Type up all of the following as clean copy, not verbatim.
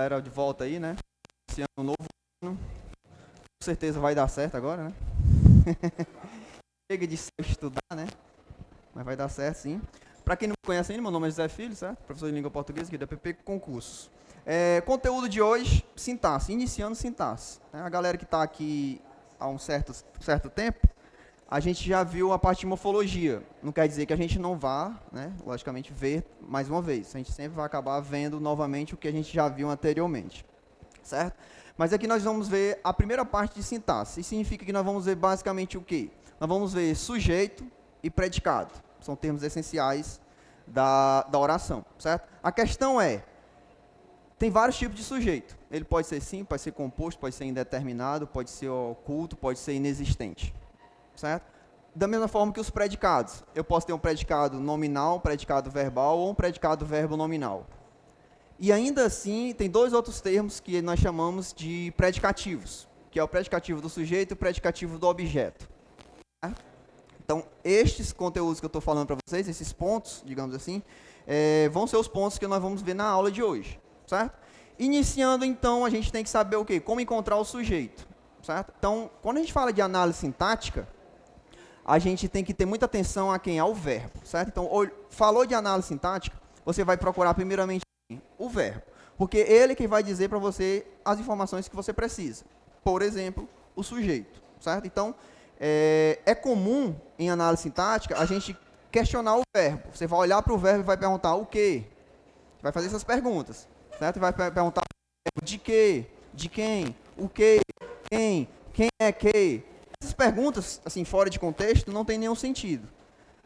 galera de volta aí, né? Esse ano novo, com certeza vai dar certo agora, né? Chega de estudar, né? Mas vai dar certo, sim. Para quem não me conhece ainda, meu nome é José Filho, certo? Professor de língua portuguesa aqui da PP Concursos. Conteúdo de hoje, sintaxe, iniciando sintaxe. A galera que está aqui há um certo tempo, a gente já viu a parte de morfologia. Não quer dizer que a gente não vá, né, logicamente, ver mais uma vez. A gente sempre vai acabar vendo novamente o que a gente já viu anteriormente, certo? Mas aqui nós vamos ver a primeira parte de sintaxe. Isso significa que nós vamos ver basicamente o quê? Nós vamos ver sujeito e predicado. São termos essenciais da oração, certo? A questão é, tem vários tipos de sujeito. Ele pode ser simples, pode ser composto, pode ser indeterminado, pode ser oculto, pode ser inexistente, certo? Da mesma forma que os predicados. Eu posso ter um predicado nominal, um predicado verbal ou um predicado verbo nominal. E ainda assim, tem dois outros termos que nós chamamos de predicativos, que é o predicativo do sujeito e o predicativo do objeto. Certo? Então, estes conteúdos que eu estou falando para vocês, esses pontos, digamos assim, vão ser os pontos que nós vamos ver na aula de hoje, certo? Iniciando, então, a gente tem que saber o quê? Como encontrar o sujeito, certo? Então, quando a gente fala de análise sintática, a gente tem que ter muita atenção a quem é o verbo, certo? Então, falou de análise sintática, você vai procurar primeiramente o verbo, porque ele que vai dizer para você as informações que você precisa. Por exemplo, o sujeito, certo? Então, é comum em análise sintática a gente questionar o verbo. Você vai olhar para o verbo e vai perguntar o quê? Vai fazer essas perguntas, certo? Vai perguntar de quê, de quem, o quê, quem é que. Essas perguntas, assim, fora de contexto, não tem nenhum sentido.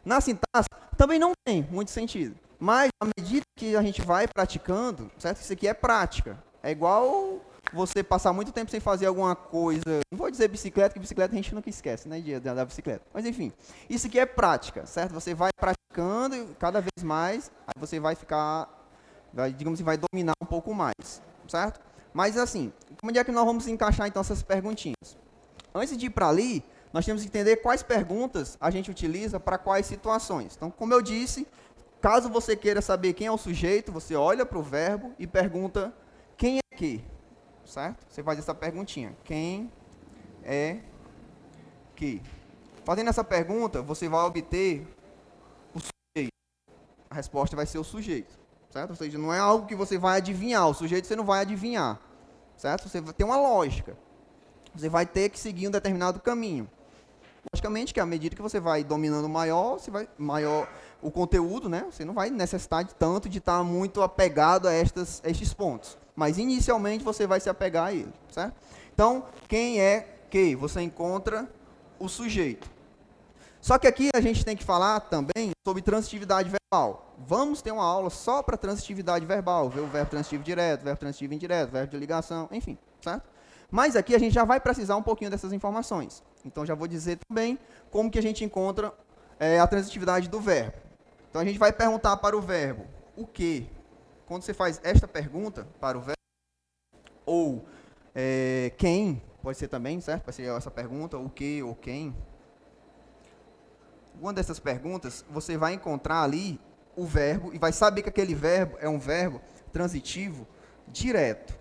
Na sintaxe, também não tem muito sentido. Mas, à medida que a gente vai praticando, certo? Isso aqui é prática. É igual você passar muito tempo sem fazer alguma coisa. Não vou dizer bicicleta, que bicicleta a gente nunca esquece, né? De andar bicicleta. Mas, enfim, isso aqui é prática, certo? Você vai praticando e cada vez mais, aí você vai ficar, digamos assim, vai dominar um pouco mais, certo? Mas, assim, como é que nós vamos encaixar, então, essas perguntinhas? Antes de ir para ali, nós temos que entender quais perguntas a gente utiliza para quais situações. Então, como eu disse, caso você queira saber quem é o sujeito, você olha para o verbo e pergunta quem é que, certo? Você faz essa perguntinha, quem é que. Fazendo essa pergunta, você vai obter o sujeito. A resposta vai ser o sujeito, certo? Ou seja, não é algo que você vai adivinhar, o sujeito você não vai adivinhar, certo? Você tem uma lógica. Você vai ter que seguir um determinado caminho. Logicamente que à medida que você vai dominando maior o conteúdo, né? Você não vai necessitar de tanto de estar muito apegado a estes pontos. Mas inicialmente você vai se apegar a ele, certo? Então, quem é que? Você encontra o sujeito. Só que aqui a gente tem que falar também sobre transitividade verbal. Vamos ter uma aula só para transitividade verbal, ver o verbo transitivo direto, verbo transitivo indireto, verbo de ligação, enfim, certo? Mas aqui a gente já vai precisar um pouquinho dessas informações. Então, já vou dizer também como que a gente encontra a transitividade do verbo. Então, a gente vai perguntar para o verbo o quê? Quando você faz esta pergunta para o verbo, ou quem, pode ser também, certo? Pode ser essa pergunta, o quê ou quem. Uma dessas perguntas, você vai encontrar ali o verbo e vai saber que aquele verbo é um verbo transitivo direto.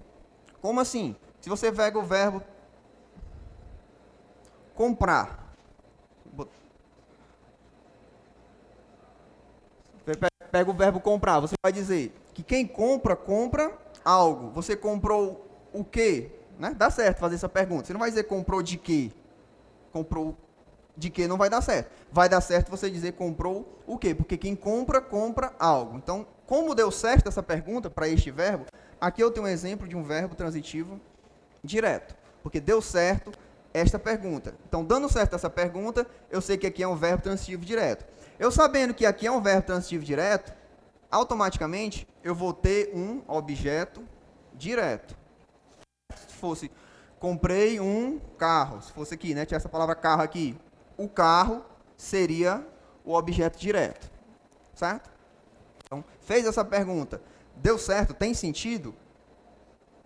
Como assim? Se você pega o verbo comprar, pega o verbo comprar, você vai dizer que quem compra, compra algo. Você comprou o quê? Né? Dá certo fazer essa pergunta. Você não vai dizer comprou de quê? Comprou de quê não vai dar certo. Vai dar certo você dizer comprou o quê? Porque quem compra, compra algo. Então, como deu certo essa pergunta para este verbo, aqui eu tenho um exemplo de um verbo transitivo direto, porque deu certo esta pergunta. Então, dando certo essa pergunta, eu sei que aqui é um verbo transitivo direto. Eu sabendo que aqui é um verbo transitivo direto, automaticamente eu vou ter um objeto direto. Se fosse, comprei um carro, se fosse aqui, né, tinha essa palavra carro aqui, o carro seria o objeto direto, certo? Então, fez essa pergunta, deu certo, tem sentido,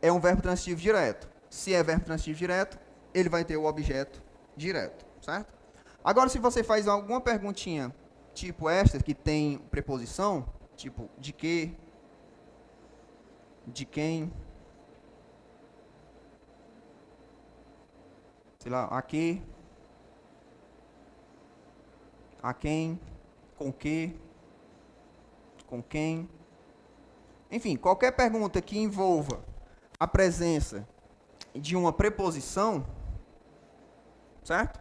é um verbo transitivo direto. Se é verbo transitivo direto, ele vai ter o objeto direto, certo? Agora, se você faz alguma perguntinha, tipo esta, que tem preposição, tipo de que, de quem, sei lá, a que, a quem, com que, com quem. Enfim, qualquer pergunta que envolva a presença de uma preposição, certo?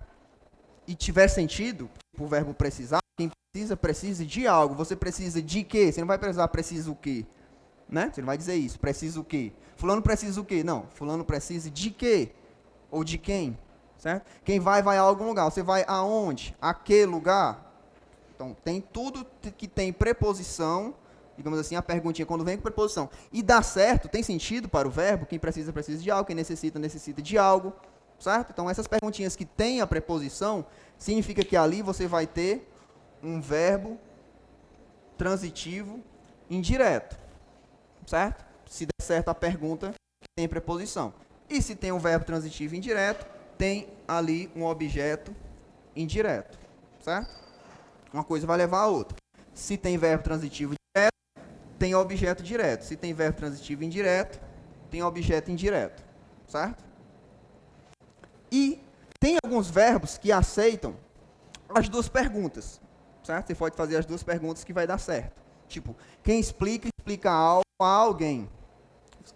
E tiver sentido, o verbo precisar, quem precisa de algo. Você precisa de quê? Você não vai precisar precisa o quê? Né? Você não vai dizer isso, precisa o quê? Fulano precisa o quê? Não, fulano precisa de quê? Ou de quem? Certo? Quem vai a algum lugar. Você vai aonde? A que lugar? Então, tem tudo que tem preposição, digamos assim, a perguntinha quando vem com preposição. E dá certo, tem sentido para o verbo, quem precisa de algo, quem necessita de algo, certo? Então, essas perguntinhas que têm a preposição, significa que ali você vai ter um verbo transitivo indireto, certo? Se der certo a pergunta, tem preposição. E se tem um verbo transitivo indireto, tem ali um objeto indireto, certo? Uma coisa vai levar a outra. Se tem verbo transitivo direto, tem objeto direto. Se tem verbo transitivo indireto, tem objeto indireto, certo? E tem alguns verbos que aceitam as duas perguntas, certo? Você pode fazer as duas perguntas que vai dar certo. Tipo, quem explica algo a alguém.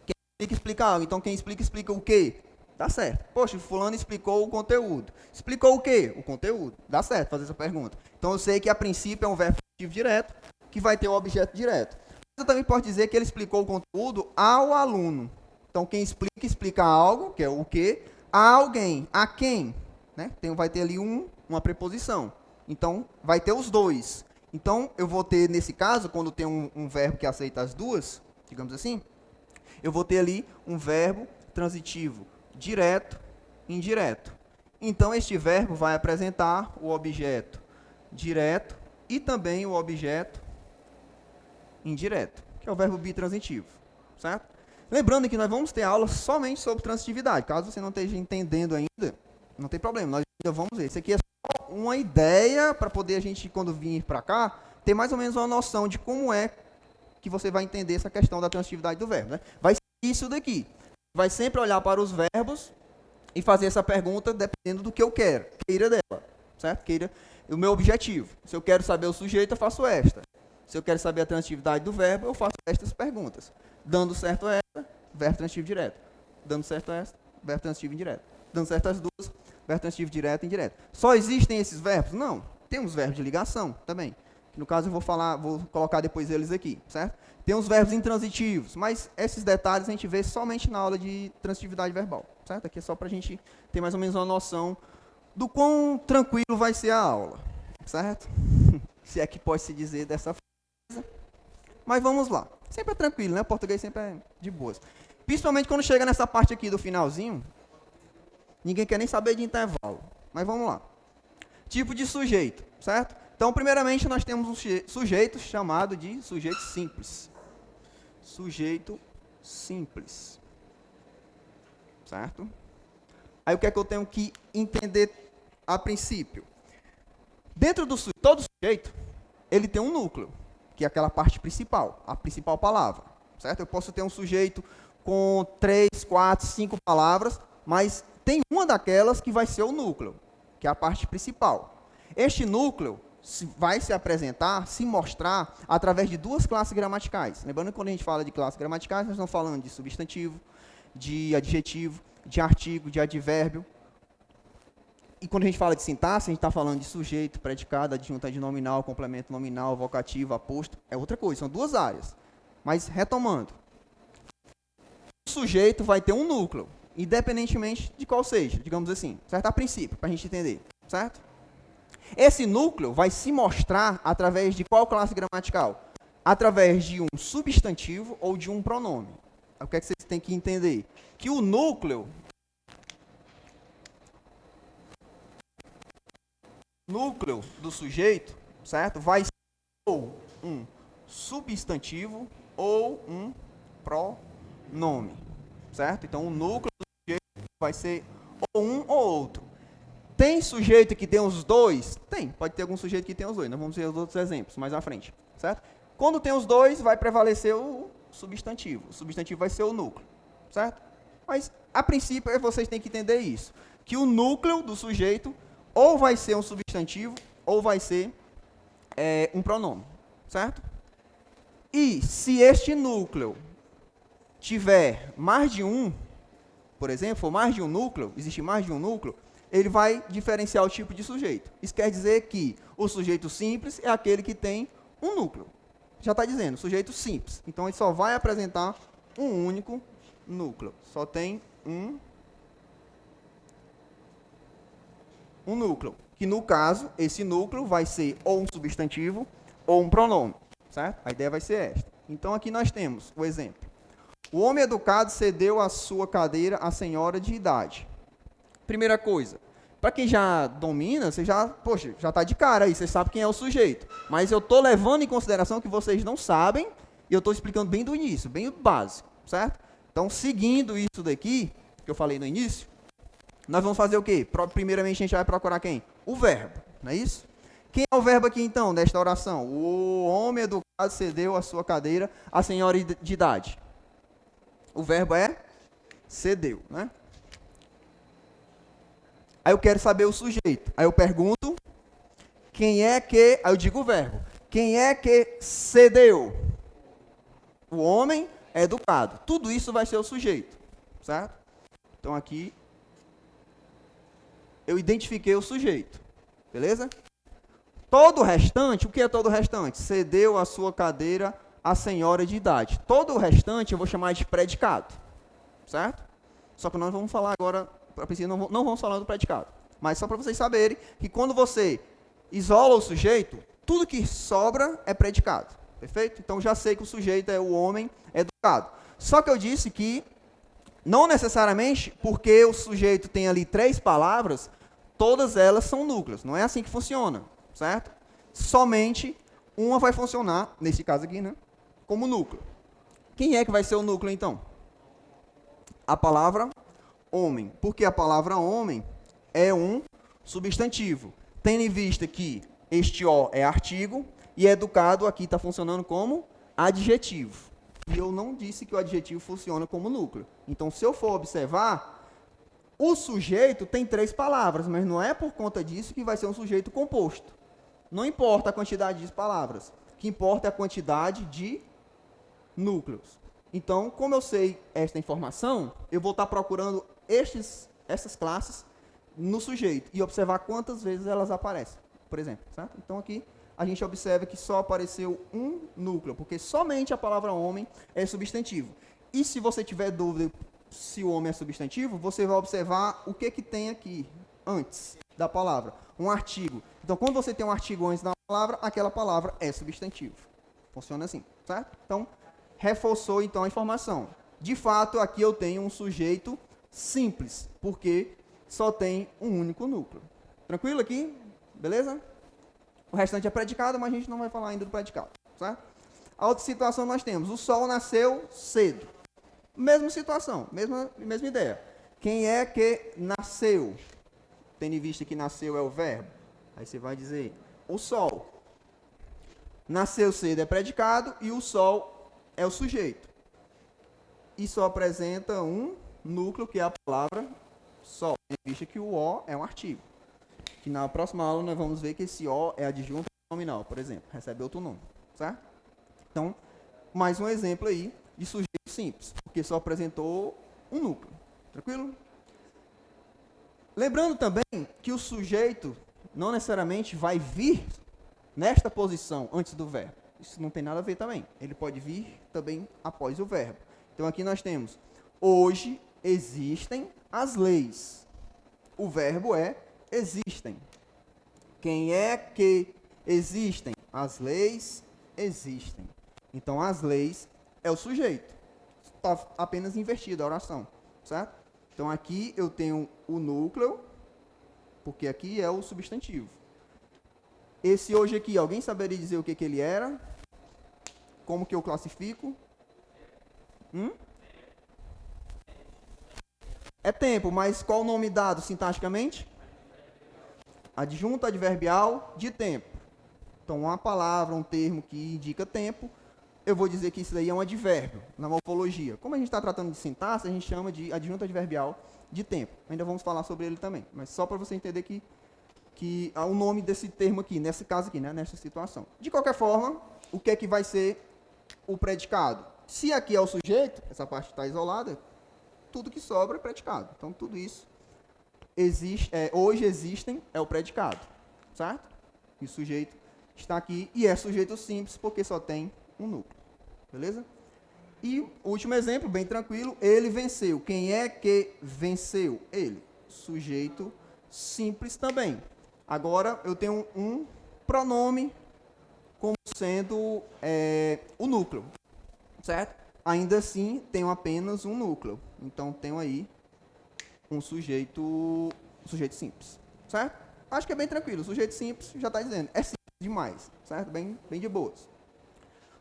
Quem explica algo. Então, quem explica o quê? Dá certo. Poxa, fulano explicou o conteúdo. Explicou o quê? O conteúdo. Dá certo fazer essa pergunta. Então, eu sei que, a princípio, é um verbo transitivo direto, que vai ter o objeto direto. Mas eu também posso dizer que ele explicou o conteúdo ao aluno. Então, quem explica algo, que é o quê, a alguém. A quem? Né? Vai ter ali uma preposição. Então, vai ter os dois. Então, eu vou ter, nesse caso, quando tem um verbo que aceita as duas, digamos assim, eu vou ter ali um verbo transitivo direto, indireto. Então, este verbo vai apresentar o objeto direto e também o objeto indireto, que é o verbo bitransitivo, certo? Lembrando que nós vamos ter aula somente sobre transitividade. Caso você não esteja entendendo ainda, não tem problema, nós ainda vamos ver. Isso aqui é só uma ideia para poder a gente, quando vir para cá, ter mais ou menos uma noção de como é que você vai entender essa questão da transitividade do verbo, né? Vai ser isso daqui. Vai sempre olhar para os verbos e fazer essa pergunta dependendo do que eu queira dela, certo? O meu objetivo. Se eu quero saber o sujeito, eu faço esta. Se eu quero saber a transitividade do verbo, eu faço estas perguntas. Dando certo esta, verbo transitivo direto. Dando certo esta, verbo transitivo indireto. Dando certo as duas, verbo transitivo direto e indireto. Só existem esses verbos? Não. Tem uns verbos de ligação também. No caso, eu vou colocar depois eles aqui, certo? Tem uns verbos intransitivos, mas esses detalhes a gente vê somente na aula de transitividade verbal, certo? Aqui é só para a gente ter mais ou menos uma noção do quão tranquilo vai ser a aula, certo? Se é que pode se dizer dessa forma. Mas vamos lá. Sempre é tranquilo, né? O português sempre é de boas. Principalmente quando chega nessa parte aqui do finalzinho, ninguém quer nem saber de intervalo. Mas vamos lá. Tipo de sujeito, certo? Então, primeiramente, nós temos um sujeito chamado de sujeito simples. Sujeito simples. Certo? Aí, o que é que eu tenho que entender a princípio? Dentro do todo sujeito, ele tem um núcleo, que é aquela parte principal, a principal palavra. Certo? Eu posso ter um sujeito com 3, 4, 5 palavras, mas tem uma daquelas que vai ser o núcleo, que é a parte principal. Este núcleo vai se apresentar, se mostrar, através de duas classes gramaticais. Lembrando que quando a gente fala de classes gramaticais, nós estamos falando de substantivo, de adjetivo, de artigo, de advérbio. E quando a gente fala de sintaxe, a gente está falando de sujeito, predicado, adjunto adnominal, complemento nominal, vocativo, aposto. É outra coisa, são duas áreas. Mas, retomando. O sujeito vai ter um núcleo, independentemente de qual seja, digamos assim. Certo? A princípio, para a gente entender. Certo? Esse núcleo vai se mostrar através de qual classe gramatical? Através de um substantivo ou de um pronome. O que é que vocês têm que entender? Que o núcleo do sujeito, certo? Vai ser ou um substantivo ou um pronome, certo? Então, o núcleo do sujeito vai ser ou um ou outro. Tem sujeito que tem os dois? Tem, pode ter algum sujeito que tem os dois. Nós vamos ver os outros exemplos mais à frente, certo? Quando tem os dois, vai prevalecer o substantivo. O substantivo vai ser o núcleo, certo? Mas A princípio, vocês têm que entender isso, que o núcleo do sujeito ou vai ser um substantivo ou vai ser um pronome, certo? E se este núcleo tiver mais de um, por exemplo, for mais de um núcleo, existe mais de um núcleo, ele vai diferenciar o tipo de sujeito. Isso quer dizer que o sujeito simples é aquele que tem um núcleo. Já está dizendo, sujeito simples. Então, ele só vai apresentar um único núcleo. Só tem um núcleo. Que, no caso, esse núcleo vai ser ou um substantivo ou um pronome. Certo? A ideia vai ser esta. Então, aqui nós temos o exemplo. O homem educado cedeu a sua cadeira à senhora de idade. Primeira coisa, para quem já domina, você já está de cara aí, você sabe quem é o sujeito. Mas eu estou levando em consideração que vocês não sabem, e eu estou explicando bem do início, bem do básico, certo? Então, seguindo isso daqui, que eu falei no início, nós vamos fazer o quê? Primeiramente, a gente vai procurar quem? O verbo, não é isso? Quem é o verbo aqui, então, desta oração? O homem educado cedeu a sua cadeira à senhora de idade. O verbo é cedeu, né? Aí eu quero saber o sujeito. Aí eu pergunto, quem é que... Aí eu digo o verbo. Quem é que cedeu? O homem é educado. Tudo isso vai ser o sujeito, certo? Então aqui, eu identifiquei o sujeito, beleza? Todo o restante, o que é todo o restante? Cedeu a sua cadeira à senhora de idade. Todo o restante eu vou chamar de predicado, certo? Só que nós vamos falar agora... A princípio, não vamos falar do predicado, mas só para vocês saberem que quando você isola o sujeito, tudo que sobra é predicado, perfeito? Então, já sei que o sujeito é o homem educado. Só que eu disse que, não necessariamente, porque o sujeito tem ali 3 palavras, todas elas são núcleos. Não é assim que funciona, certo? Somente uma vai funcionar, nesse caso aqui, né, como núcleo. Quem é que vai ser o núcleo, então? A palavra homem, porque a palavra homem é um substantivo, tendo em vista que este O é artigo e educado aqui está funcionando como adjetivo. E eu não disse que o adjetivo funciona como núcleo. Então, se eu for observar, o sujeito tem 3 palavras, mas não é por conta disso que vai ser um sujeito composto. Não importa a quantidade de palavras, o que importa é a quantidade de núcleos. Então, como eu sei esta informação, eu vou estar procurando essas classes no sujeito e observar quantas vezes elas aparecem, por exemplo, certo? Então, aqui a gente observa que só apareceu um núcleo, porque somente a palavra homem é substantivo. E se você tiver dúvida se o homem é substantivo, você vai observar o que tem aqui antes da palavra, um artigo. Então, quando você tem um artigo antes da palavra, aquela palavra é substantivo. Funciona assim, certo? Então, reforçou então a informação. De fato, aqui eu tenho um sujeito simples, porque só tem um único núcleo. Tranquilo aqui? Beleza? O restante é predicado, mas a gente não vai falar ainda do predicado, certo? A outra situação nós temos, o sol nasceu cedo. Mesma situação, mesma ideia. Quem é que nasceu? Tendo em vista que nasceu é o verbo. Aí você vai dizer, o sol. Nasceu cedo é predicado e o sol é o sujeito. E só apresenta um núcleo, que é a palavra sol. Tendo em vista que o O é um artigo. Que na próxima aula nós vamos ver que esse O é adjunto nominal, por exemplo. Recebe outro nome, certo? Então, mais um exemplo aí de sujeito simples, porque só apresentou um núcleo. Tranquilo? Lembrando também que o sujeito não necessariamente vai vir nesta posição antes do verbo. Isso não tem nada a ver também. Ele pode vir também após o verbo. Então aqui nós temos, hoje existem as leis. O verbo é existem. Quem é que existem? As leis existem. Então as leis é o sujeito. Está apenas invertida a oração, certo? Então aqui eu tenho o núcleo, porque aqui é o substantivo. Esse hoje aqui, alguém saberia dizer o que ele era? Como que eu classifico? É tempo, mas qual o nome dado sintaticamente? Adjunto adverbial de tempo. Então, uma palavra, um termo que indica tempo, eu vou dizer que isso daí é um advérbio na morfologia. Como a gente está tratando de sintaxe, a gente chama de adjunto adverbial de tempo. Ainda vamos falar sobre ele também, mas só para você entender que há o nome desse termo aqui, nesse caso aqui, né, nessa situação. De qualquer forma, o que é que vai ser o predicado? Se aqui é o sujeito, essa parte está isolada, tudo que sobra é predicado. Então, tudo isso hoje existem é o predicado, certo? E o sujeito está aqui e é sujeito simples porque só tem um núcleo, beleza? E o último exemplo, bem tranquilo, ele venceu. Quem é que venceu? Ele, sujeito simples também. Agora eu tenho um pronome como sendo o núcleo, certo? Ainda assim, tenho apenas um núcleo. Então, tenho aí um sujeito simples, certo? Acho que é bem tranquilo. O sujeito simples já está dizendo. É simples demais, certo? Bem de boas.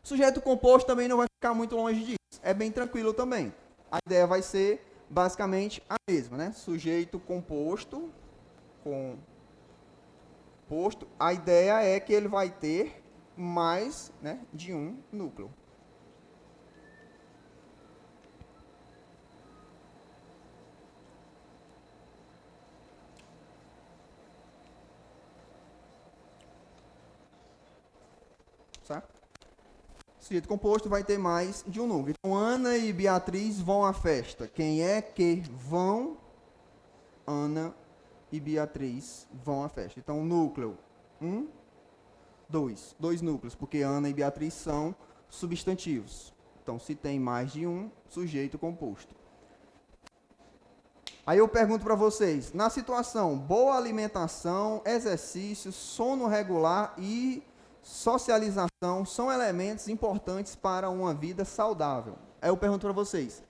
O sujeito composto também não vai ficar muito longe disso. É bem tranquilo também. A ideia vai ser basicamente a mesma, né? Sujeito composto. A ideia é que ele vai ter mais, né, de um núcleo. Certo? Sujeito composto vai ter mais de um núcleo. Então, Ana e Beatriz vão à festa. Quem é que vão? Ana e Beatriz vão à festa. Então, núcleo 1, 2. Dois núcleos, porque Ana e Beatriz são substantivos. Então, se tem mais de um, sujeito composto. Aí eu pergunto para vocês, na situação boa alimentação, exercício, sono regular e socialização são elementos importantes para uma vida saudável. Aí eu pergunto para vocês,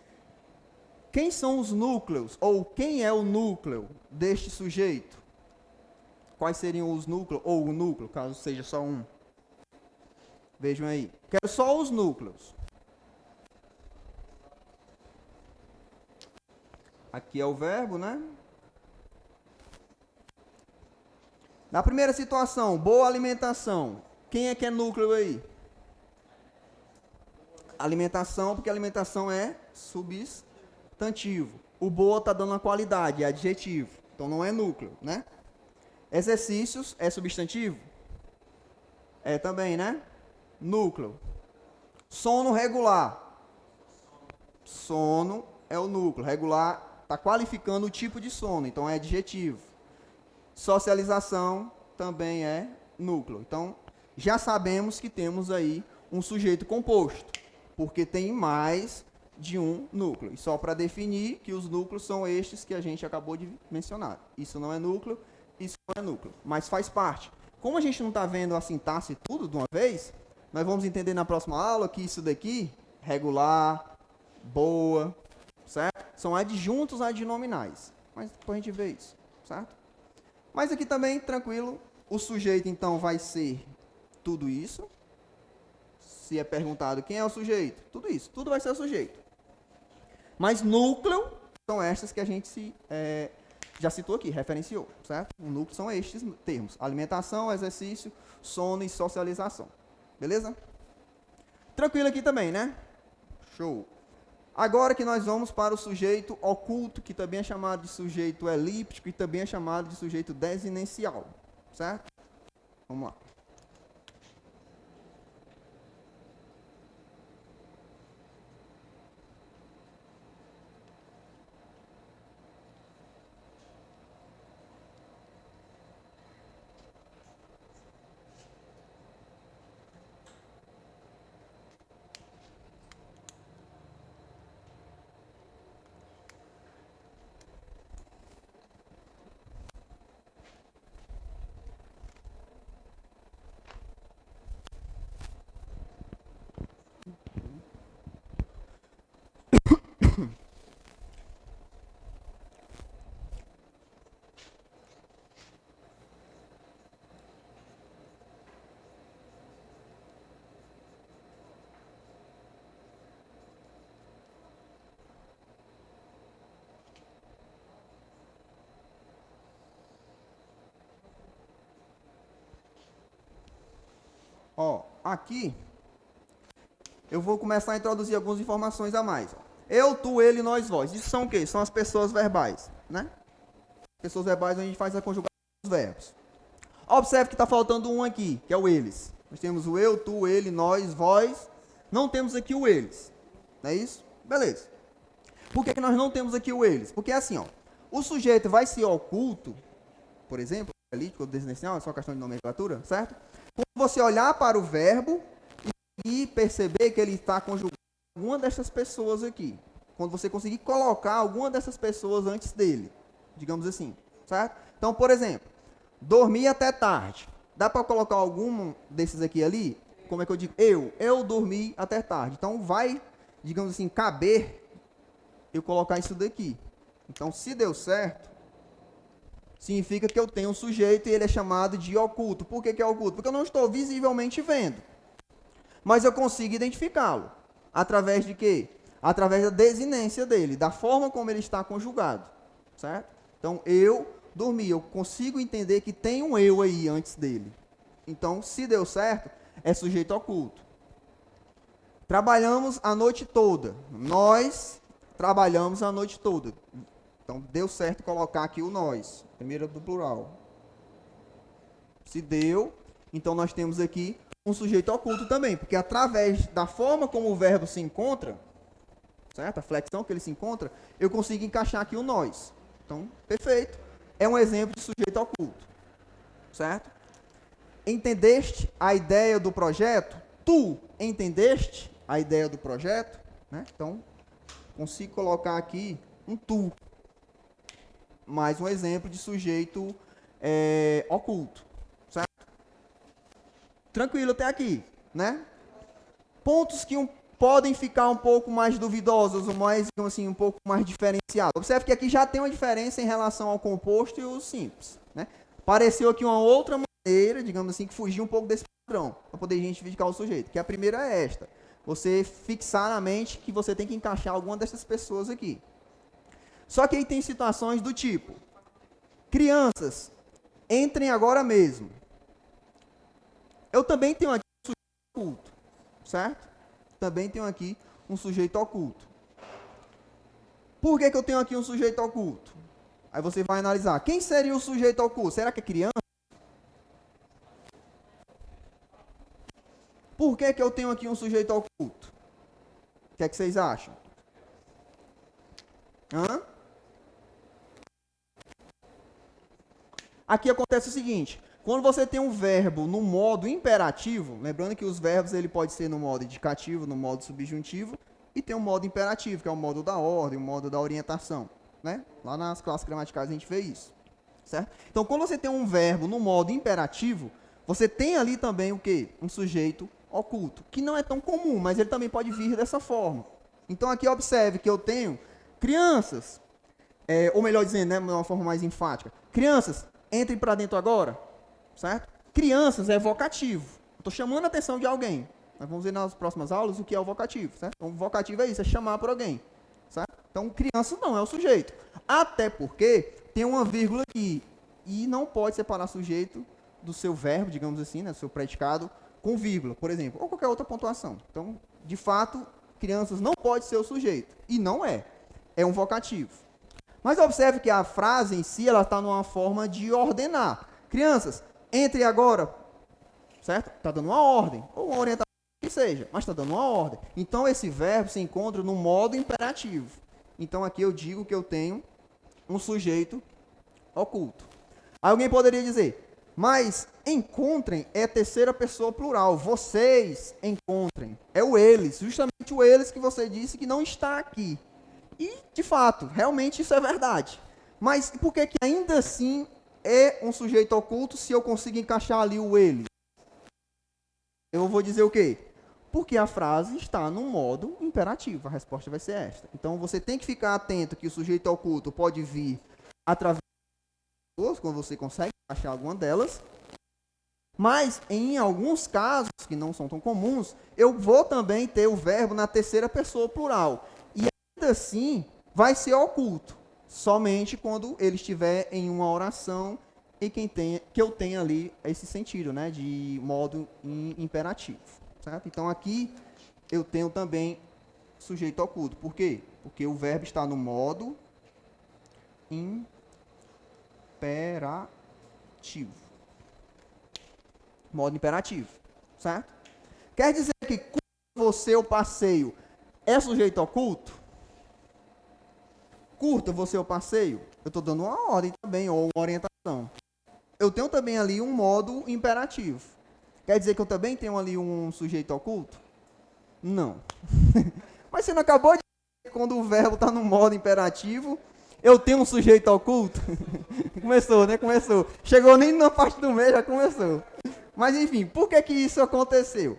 quem são os núcleos, ou quem é o núcleo deste sujeito? Quais seriam os núcleos, ou o núcleo, caso seja só um? Vejam aí. Quero só os núcleos. Aqui é o verbo, né? Na primeira situação, boa alimentação. Quem é que é núcleo aí? Alimentação, porque alimentação é substantivo. O boa está dando a qualidade, é adjetivo. Então não é núcleo, né? Exercícios é substantivo? É também, né? Núcleo. Sono regular. Sono é o núcleo. Regular está qualificando o tipo de sono, então é adjetivo. Socialização também é núcleo. Então, já sabemos que temos aí um sujeito composto, porque tem mais de um núcleo. E só para definir que os núcleos são estes que a gente acabou de mencionar. Isso não é núcleo, isso não é núcleo, mas faz parte. Como a gente não está vendo a sintaxe tudo de uma vez, nós vamos entender na próxima aula que isso daqui, regular, boa, certo? São adjuntos adnominais. Mas depois a gente vê isso, certo? Mas aqui também, tranquilo, o sujeito então vai ser tudo isso. Se é perguntado quem é o sujeito, tudo isso, tudo vai ser o sujeito. Mas núcleo são estas que a gente já citou aqui, referenciou, certo? O núcleo são estes termos: alimentação, exercício, sono e socialização. Beleza? Tranquilo aqui também, né? Show. Agora que nós vamos para o sujeito oculto, que também é chamado de sujeito elíptico e também é chamado de sujeito desinencial, certo? Vamos lá. Ó, aqui eu vou começar a introduzir algumas informações a mais. Eu, tu, ele, nós, vós. Isso são o quê? São as pessoas verbais, né? Pessoas verbais onde a gente faz a conjugação dos verbos. Observe que está faltando um aqui, que é o eles. Nós temos o eu, tu, ele, nós, vós. Não temos aqui o eles. Não é isso? Beleza. Por que nós não temos aqui o eles? Porque é assim, ó. O sujeito vai ser oculto, por exemplo, ali, desnecial, é só questão de nomenclatura, certo? Quando você olhar para o verbo e perceber que ele está conjugando alguma dessas pessoas aqui. Quando você conseguir colocar alguma dessas pessoas antes dele, digamos assim, certo? Então, por exemplo, dormir até tarde. Dá para colocar algum desses aqui ali? Como é que eu digo? Eu dormi até tarde. Então, vai, digamos assim, caber eu colocar isso daqui. Então, se deu certo, significa que eu tenho um sujeito e ele é chamado de oculto. Por que é oculto? Porque eu não estou visivelmente vendo. Mas eu consigo identificá-lo. Através de quê? Através da desinência dele, da forma como ele está conjugado. Certo? Então, eu dormi. Eu consigo entender que tem um eu aí antes dele. Então, se deu certo, é sujeito oculto. Trabalhamos a noite toda. Nós trabalhamos a noite toda. Então, deu certo colocar aqui o nós. Primeiro do plural. Se deu, então nós temos aqui um sujeito oculto também. Porque através da forma como o verbo se encontra, certo? A flexão que ele se encontra, eu consigo encaixar aqui o nós. Então, perfeito. É um exemplo de sujeito oculto. Certo? Entendeste a ideia do projeto? Tu entendeste a ideia do projeto? Né? Então, consigo colocar aqui um tu. Mais um exemplo de sujeito oculto. Certo? Tranquilo até aqui. Né? Pontos que podem ficar um pouco mais duvidosos, ou mais, assim, um pouco mais diferenciados. Observe que aqui já tem uma diferença em relação ao composto e o simples. Né? Apareceu aqui uma outra maneira, digamos assim, que fugiu um pouco desse padrão, para poder identificar o sujeito. Que a primeira é esta. Você fixar na mente que você tem que encaixar alguma dessas pessoas aqui. Só que aí tem situações do tipo: crianças, entrem agora mesmo. Eu também tenho aqui um sujeito oculto, certo? Também tenho aqui um sujeito oculto. Por que eu tenho aqui um sujeito oculto? Aí você vai analisar. Quem seria o sujeito oculto? Será que é criança? Por que eu tenho aqui um sujeito oculto? O que é que vocês acham? Hã? Aqui acontece o seguinte: quando você tem um verbo no modo imperativo, lembrando que os verbos ele pode ser no modo indicativo, no modo subjuntivo, e tem um modo imperativo, que é o modo da ordem, o modo da orientação. Né? Lá nas classes gramaticais a gente vê isso. Certo? Então, quando você tem um verbo no modo imperativo, você tem ali também o quê? Um sujeito oculto, que não é tão comum, mas ele também pode vir dessa forma. Então, aqui observe que eu tenho crianças, ou melhor dizendo, né, de uma forma mais enfática, crianças, entrem para dentro agora, certo? Crianças é vocativo. Estou chamando a atenção de alguém. Nós vamos ver nas próximas aulas o que é o vocativo, certo? Então, vocativo é isso, é chamar por alguém, certo? Então, criança não é o sujeito. Até porque tem uma vírgula aqui e não pode separar sujeito do seu verbo, digamos assim, né, do seu predicado, com vírgula, por exemplo, ou qualquer outra pontuação. Então, de fato, crianças não pode ser o sujeito. E não é. É um vocativo. Mas observe que a frase em si, ela está numa forma de ordenar. Crianças, entre agora. Certo? Está dando uma ordem. Ou uma orientação, que seja. Mas está dando uma ordem. Então, esse verbo se encontra no modo imperativo. Então, aqui eu digo que eu tenho um sujeito oculto. Aí alguém poderia dizer, mas encontrem é terceira pessoa plural. Vocês encontrem. É o eles. Justamente o eles que você disse que não está aqui. E, de fato, realmente isso é verdade. Mas por que ainda assim é um sujeito oculto se eu consigo encaixar ali o ele? Eu vou dizer o quê? Porque a frase está no modo imperativo. A resposta vai ser esta. Então, você tem que ficar atento que o sujeito oculto pode vir através de duas, quando você consegue achar alguma delas. Mas, em alguns casos, que não são tão comuns, eu vou também ter o verbo na terceira pessoa plural. E ainda assim, vai ser oculto. Somente quando ele estiver em uma oração e que eu tenha ali esse sentido, né, de modo imperativo. Certo? Então, aqui eu tenho também sujeito oculto. Por quê? Porque o verbo está no modo imperativo. Modo imperativo, certo? Quer dizer que curta você o passeio é sujeito oculto? Curta você o passeio? Eu estou dando uma ordem também, ou uma orientação. Eu tenho também ali um modo imperativo. Quer dizer que eu também tenho ali um sujeito oculto? Não. Mas você não acabou de dizer que quando o verbo está no modo imperativo, eu tenho um sujeito oculto? Começou, né? Começou. Chegou nem na parte do meio, já começou. Mas enfim, por que isso aconteceu?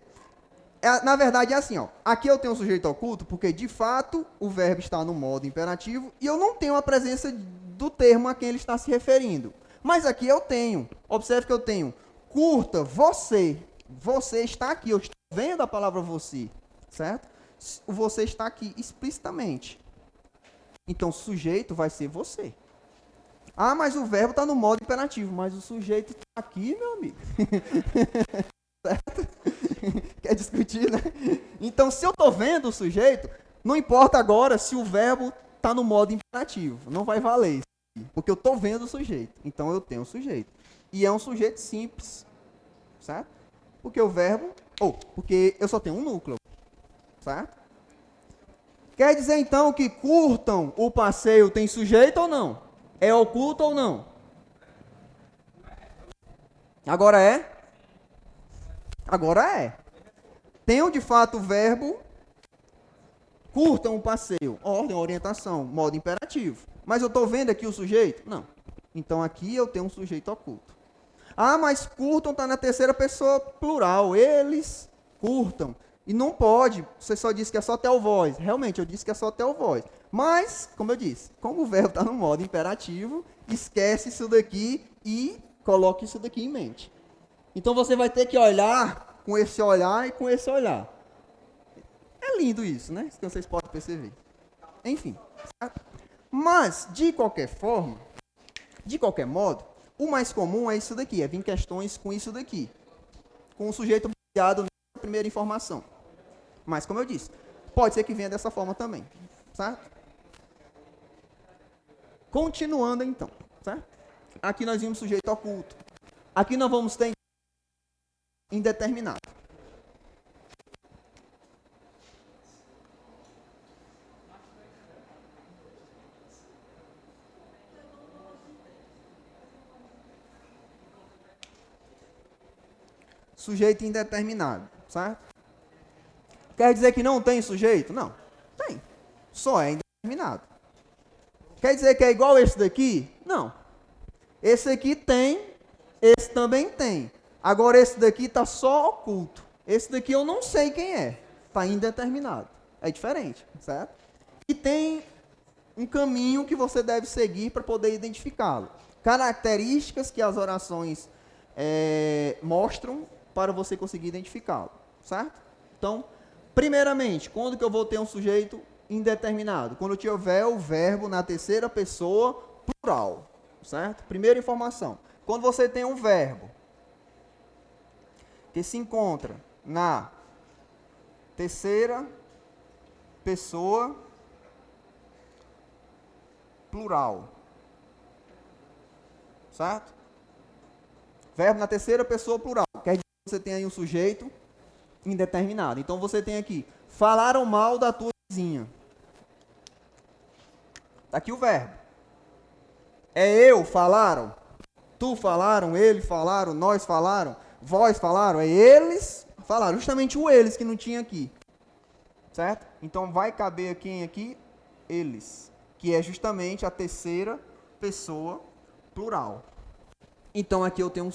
Na verdade é assim, ó. Aqui eu tenho um sujeito oculto porque de fato o verbo está no modo imperativo e eu não tenho a presença do termo a quem ele está se referindo. Mas aqui eu tenho. Observe que eu tenho curta você. Você está aqui. Eu estou vendo a palavra você, certo? O você está aqui explicitamente. Então o sujeito vai ser você. Ah, mas o verbo está no modo imperativo, mas o sujeito está aqui, meu amigo. Certo? Quer discutir, né? Então, se eu estou vendo o sujeito, não importa agora se o verbo está no modo imperativo. Não vai valer isso aqui, porque eu estou vendo o sujeito. Então, eu tenho o sujeito. E é um sujeito simples. Certo? Porque o verbo... porque eu só tenho um núcleo. Certo? Quer dizer, então, que curtam o passeio tem sujeito ou não? É oculto ou não? Agora é? Agora é. Tenho de fato o verbo curtam o passeio. Ordem, orientação, modo imperativo. Mas eu estou vendo aqui o sujeito? Não. Então aqui eu tenho um sujeito oculto. Ah, mas curtam está na terceira pessoa plural. Eles curtam. E não pode. Você só disse que é só tell voz. Realmente, eu disse que é só tell voz. Mas, como eu disse, como o verbo está no modo imperativo, esquece isso daqui e coloque isso daqui em mente. Então você vai ter que olhar com esse olhar e com esse olhar. É lindo isso, né? Que vocês podem perceber. Enfim. Certo? Mas, de qualquer forma, de qualquer modo, o mais comum é isso daqui, é vir questões com isso daqui. Com o sujeito baseado na primeira informação. Mas, como eu disse, pode ser que venha dessa forma também. Certo? Continuando, então. Certo? Aqui nós vimos sujeito oculto. Aqui nós vamos ter indeterminado. Sujeito indeterminado, certo? Quer dizer que não tem sujeito? Não, tem. Só é indeterminado. Quer dizer que é igual esse daqui? Não. Esse aqui tem, esse também tem. Agora esse daqui está só oculto. Esse daqui eu não sei quem é. Está indeterminado. É diferente, certo? E tem um caminho que você deve seguir para poder identificá-lo. Características que as orações mostram para você conseguir identificá-lo, certo? Então, primeiramente, quando que eu vou ter um sujeito indeterminado? Quando eu tiver o verbo na terceira pessoa plural, certo? Primeira informação. Quando você tem um verbo que se encontra na terceira pessoa plural, certo? Verbo na terceira pessoa plural. Quer dizer que você tem aí um sujeito indeterminado. Então você tem aqui, falaram mal da tua vizinha. Está aqui o verbo. É eu, falaram. Tu falaram, ele falaram, nós falaram, vós falaram. É eles falaram. Justamente o eles que não tinha aqui. Certo? Então vai caber quem aqui? Eles. Que é justamente a terceira pessoa plural. Então aqui eu tenho um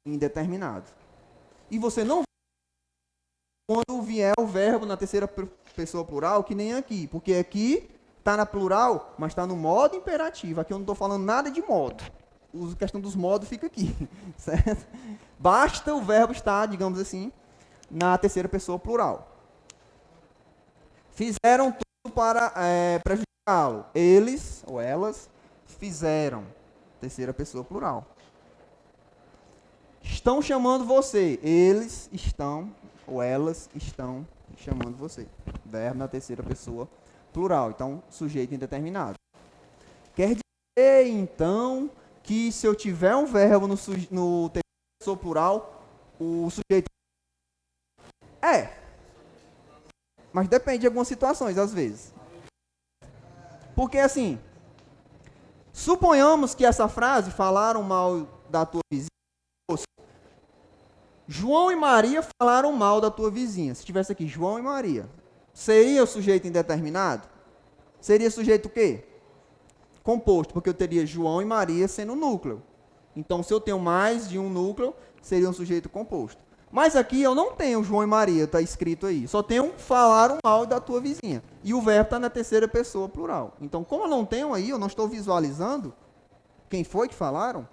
indeterminado. E você não quando vier o verbo na terceira pessoa plural, que nem aqui. Porque aqui está na plural, mas está no modo imperativo. Aqui eu não estou falando nada de modo. A questão dos modos fica aqui. Certo? Basta o verbo estar, digamos assim, na terceira pessoa plural. Fizeram tudo para prejudicá-lo. Eles, ou elas, fizeram. Terceira pessoa plural. Estão chamando você. Eles estão, ou elas estão chamando você. Verbo na terceira pessoa plural. Então, sujeito indeterminado. Quer dizer, então, que se eu tiver um verbo no terceira pessoa plural, o sujeito mas depende de algumas situações, às vezes. Porque, assim, suponhamos que essa frase, falaram mal da tua vizinha, João e Maria falaram mal da tua vizinha. Se tivesse aqui João e Maria, seria o sujeito indeterminado? Seria sujeito o quê? Composto, porque eu teria João e Maria sendo núcleo. Então, se eu tenho mais de um núcleo, seria um sujeito composto. Mas aqui eu não tenho João e Maria, está escrito aí. Só tenho falaram mal da tua vizinha. E o verbo está na terceira pessoa plural. Então, como eu não tenho aí, eu não estou visualizando quem foi que falaram,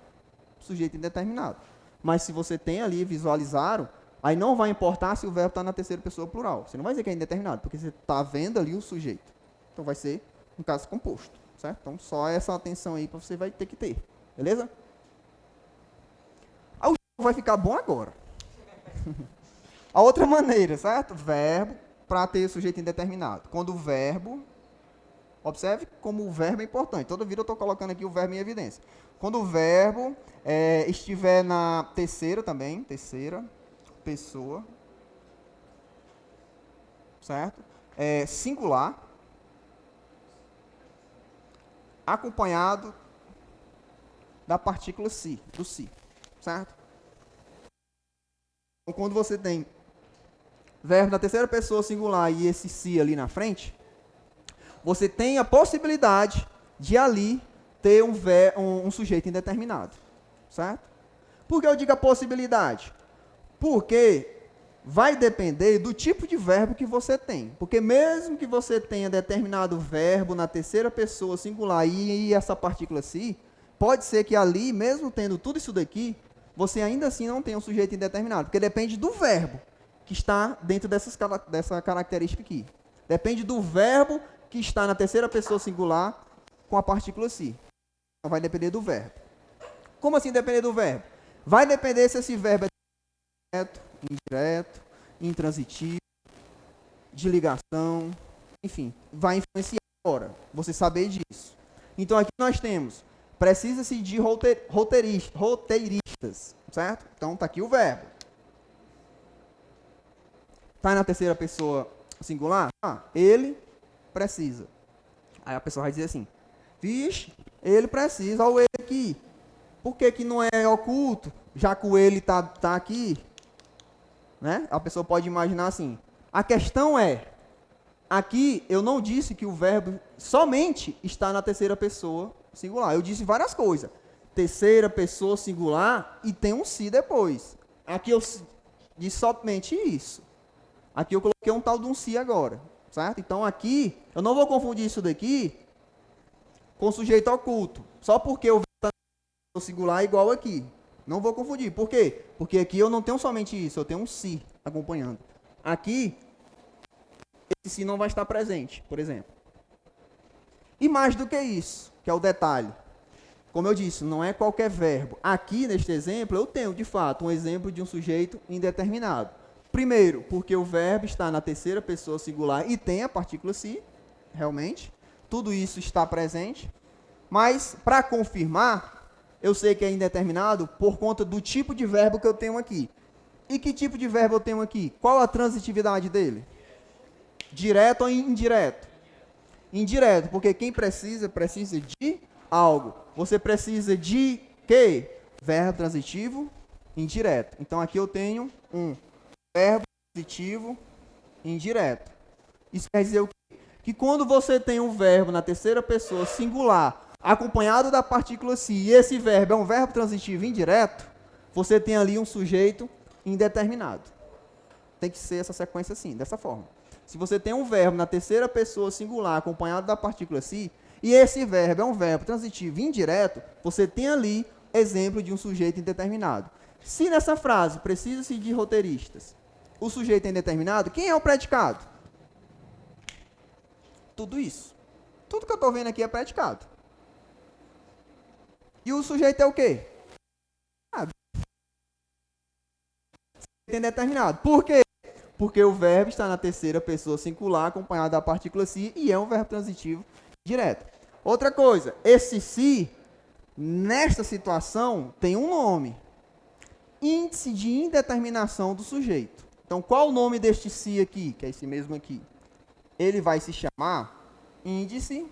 sujeito indeterminado. Mas se você tem ali, visualizaram, aí não vai importar se o verbo está na terceira pessoa plural. Você não vai dizer que é indeterminado, porque você está vendo ali o sujeito. Então vai ser um caso composto, certo? Então só essa atenção aí você vai ter que ter, beleza? O jogo vai ficar bom agora. A outra maneira, certo? Verbo para ter sujeito indeterminado. Quando o verbo, observe como o verbo é importante. Toda vida eu estou colocando aqui o verbo em evidência. Quando o verbo estiver na terceira também, terceira pessoa, certo? Singular, acompanhado da partícula si, do si, certo? Então, quando você tem verbo na terceira pessoa singular e esse si ali na frente, você tem a possibilidade de ali ter um sujeito indeterminado, certo? Por que eu digo a possibilidade? Porque vai depender do tipo de verbo que você tem. Porque mesmo que você tenha determinado verbo na terceira pessoa singular e essa partícula si, pode ser que ali, mesmo tendo tudo isso daqui, você ainda assim não tenha um sujeito indeterminado. Porque depende do verbo que está dentro dessa característica aqui. Depende do verbo que está na terceira pessoa singular com a partícula si. Então vai depender do verbo. Como assim depender do verbo? Vai depender se esse verbo é direto, indireto, intransitivo, de ligação, enfim, vai influenciar agora, você saber disso. Então aqui nós temos, precisa-se de roteiristas, certo? Então está aqui o verbo. Está na terceira pessoa singular? Ele precisa. Aí a pessoa vai dizer assim, vixe, ele precisa, olha o ele aqui. Por que não é oculto, já que o ele está aqui? Né? A pessoa pode imaginar assim. A questão é, aqui eu não disse que o verbo somente está na terceira pessoa singular. Eu disse várias coisas. Terceira pessoa singular e tem um si depois. Aqui eu disse somente isso. Aqui eu coloquei um tal de um si agora. Certo? Então aqui, eu não vou confundir isso daqui com sujeito oculto. Só porque o verbo está na pessoa singular é igual aqui. Não vou confundir. Por quê? Porque aqui eu não tenho somente isso, eu tenho um si acompanhando. Aqui, esse si não vai estar presente, por exemplo. E mais do que isso, que é o detalhe. Como eu disse, não é qualquer verbo. Aqui, neste exemplo, eu tenho, de fato, um exemplo de um sujeito indeterminado. Primeiro, porque o verbo está na terceira pessoa singular e tem a partícula si, realmente. Tudo isso está presente. Mas, para confirmar, eu sei que é indeterminado por conta do tipo de verbo que eu tenho aqui. E que tipo de verbo eu tenho aqui? Qual a transitividade dele? Direto ou indireto? Indireto, porque quem precisa de algo. Você precisa de quê? Verbo transitivo indireto. Então aqui eu tenho um verbo transitivo indireto. Isso quer dizer o quê? Que quando você tem um verbo na terceira pessoa singular acompanhado da partícula si, e esse verbo é um verbo transitivo indireto, você tem ali um sujeito indeterminado. Tem que ser essa sequência assim, dessa forma. Se você tem um verbo na terceira pessoa singular acompanhado da partícula si, e esse verbo é um verbo transitivo indireto, você tem ali exemplo de um sujeito indeterminado. Se nessa frase precisa-se de roteiristas, o sujeito é indeterminado, quem é o predicado? Sujeito isso. Tudo que eu estou vendo aqui é predicado. E o sujeito é o quê? Indeterminado. Por quê? Porque o verbo está na terceira pessoa singular, acompanhado da partícula se, e é um verbo transitivo direto. Outra coisa, esse se, nesta situação, tem um nome. Índice de indeterminação do sujeito. Então, qual o nome deste se aqui, que é esse mesmo aqui? Ele vai se chamar índice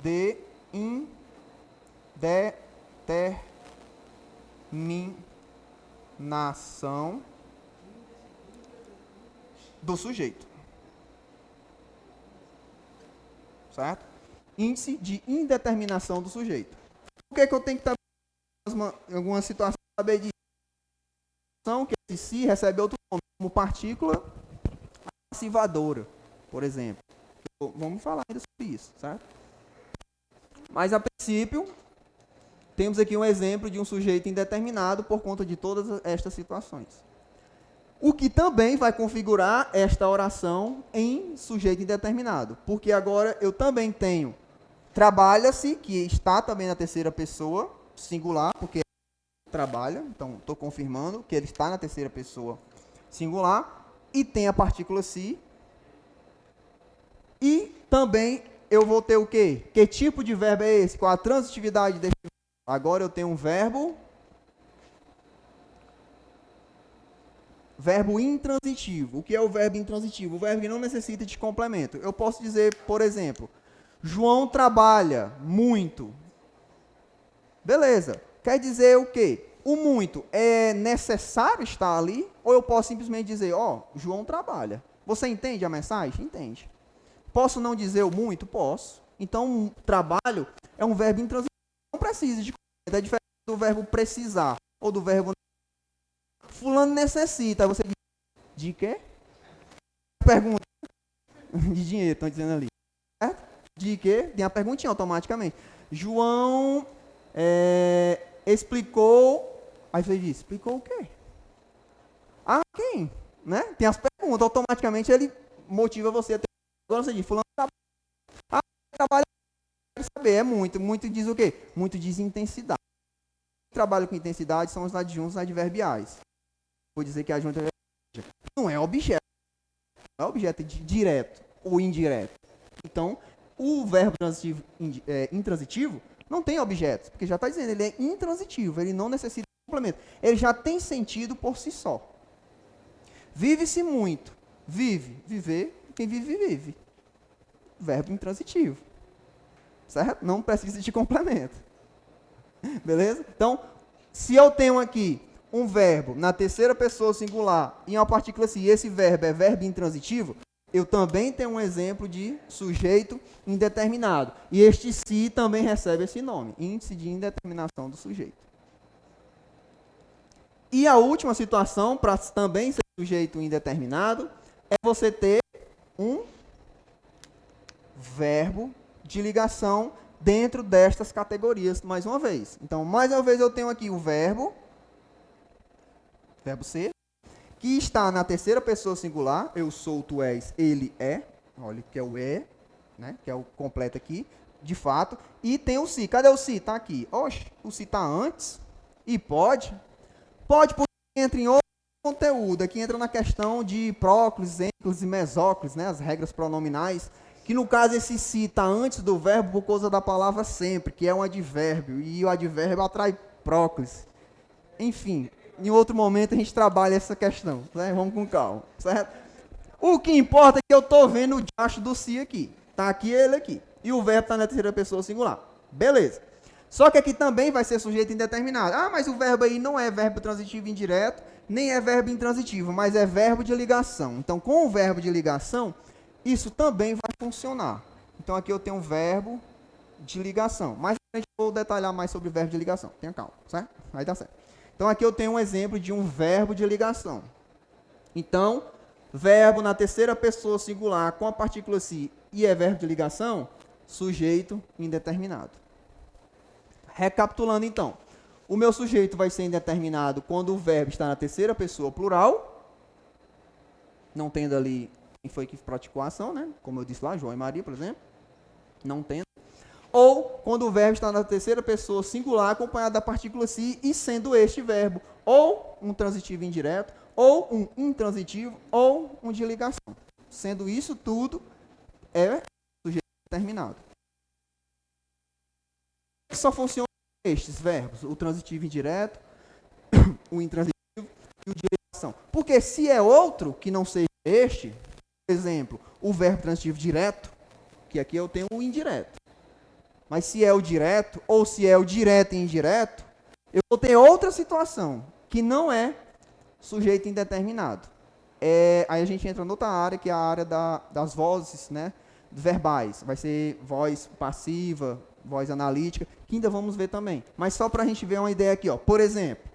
de indeterminação do sujeito. Certo? Índice de indeterminação do sujeito. Por que eu tenho que estar em alguma situação saber disso? Que esse se recebe outro nome, como partícula passivadora, por exemplo. Vamos falar ainda sobre isso, certo? Mas, a princípio, temos aqui um exemplo de um sujeito indeterminado por conta de todas estas situações. O que também vai configurar esta oração em sujeito indeterminado. Porque agora eu também tenho trabalha-se, que está também na terceira pessoa singular, porque trabalha, então estou confirmando que ele está na terceira pessoa singular, e tem a partícula se. E também eu vou ter o quê? Que tipo de verbo é esse? Qual a transitividade desse verbo? Agora eu tenho um verbo intransitivo. O que é o verbo intransitivo? O verbo que não necessita de complemento. Eu posso dizer, por exemplo, João trabalha muito. Beleza. Quer dizer o quê? O muito é necessário estar ali? Ou eu posso simplesmente dizer, ó, João trabalha. Você entende a mensagem? Entende. Posso não dizer o muito? Posso. Então, trabalho é um verbo intransitivo. Não precisa de complemento. É diferente do verbo precisar. Ou do verbo fulano necessita. Você diz, de quê? Pergunta. De dinheiro, estão dizendo ali. Certo? De quê? Tem a perguntinha automaticamente. João explicou. Aí você diz, explicou o quê? Ah, quem? Né? Tem as perguntas. Automaticamente ele motiva você a ter. Agora você diz, fulano trabalha. Ah, trabalha. Quero saber. É muito. Muito diz o quê? Muito diz intensidade. Quem trabalha com intensidade são os adjuntos adverbiais. Vou dizer que adjunto não é objeto. Não é objeto direto ou indireto. Então, o verbo transitivo, intransitivo não tem objetos, porque já está dizendo, ele é intransitivo, ele não necessita de complemento. Ele já tem sentido por si só. Vive-se muito. Vive. Viver, quem vive, vive. Verbo intransitivo. Certo? Não precisa de complemento. Beleza? Então, se eu tenho aqui um verbo na terceira pessoa singular e uma partícula se, esse verbo é verbo intransitivo, eu também tenho um exemplo de sujeito indeterminado. E este se também recebe esse nome, índice de indeterminação do sujeito. E a última situação, para também ser sujeito indeterminado, é você ter um verbo de ligação dentro destas categorias, mais uma vez. Então, mais uma vez eu tenho aqui o verbo ser, que está na terceira pessoa singular, eu sou, tu és, ele é, olha que é o né, que é o completo aqui, de fato, e tem o se. Cadê o se? Está aqui. Oxe, o se está antes, e pode porque entra em outro conteúdo, aqui entra na questão de próclise, ênclise e mesóclise, né, as regras pronominais, que no caso esse se está antes do verbo por causa da palavra sempre, que é um advérbio, e o advérbio atrai próclise. Enfim, em outro momento a gente trabalha essa questão, né? Vamos com calma, certo? O que importa é que eu estou vendo o diacho do si aqui. Está aqui ele aqui. E o verbo está na terceira pessoa singular. Beleza. Só que aqui também vai ser sujeito indeterminado. Ah, mas o verbo aí não é verbo transitivo indireto, nem é verbo intransitivo, mas é verbo de ligação. Então, com o verbo de ligação, isso também vai funcionar. Então, aqui eu tenho um verbo de ligação. Mas a gente vou detalhar mais sobre o verbo de ligação. Tenha calma, certo? Vai dar certo. Então, aqui eu tenho um exemplo de um verbo de ligação. Então, verbo na terceira pessoa singular com a partícula se e é verbo de ligação, sujeito indeterminado. Recapitulando, então. O meu sujeito vai ser indeterminado quando o verbo está na terceira pessoa plural, não tendo ali quem foi que praticou a ação, né? Como eu disse lá, João e Maria, por exemplo. Não tendo. ou quando o verbo está na terceira pessoa singular acompanhado da partícula si e sendo este verbo ou um transitivo indireto, ou um intransitivo, ou um de ligação. Sendo isso tudo, é sujeito determinado. Só funcionam estes verbos, o transitivo indireto, o intransitivo e o de ligação. Porque se é outro que não seja este, por exemplo, o verbo transitivo direto, que aqui eu tenho o indireto. Mas se é o direto, ou se é o direto e indireto, eu vou ter outra situação, que não é sujeito indeterminado. Aí a gente entra noutra área, que é a área das vozes, né, verbais. Vai ser voz passiva, voz analítica, que ainda vamos ver também. Mas só para a gente ver uma ideia aqui, ó. Por exemplo,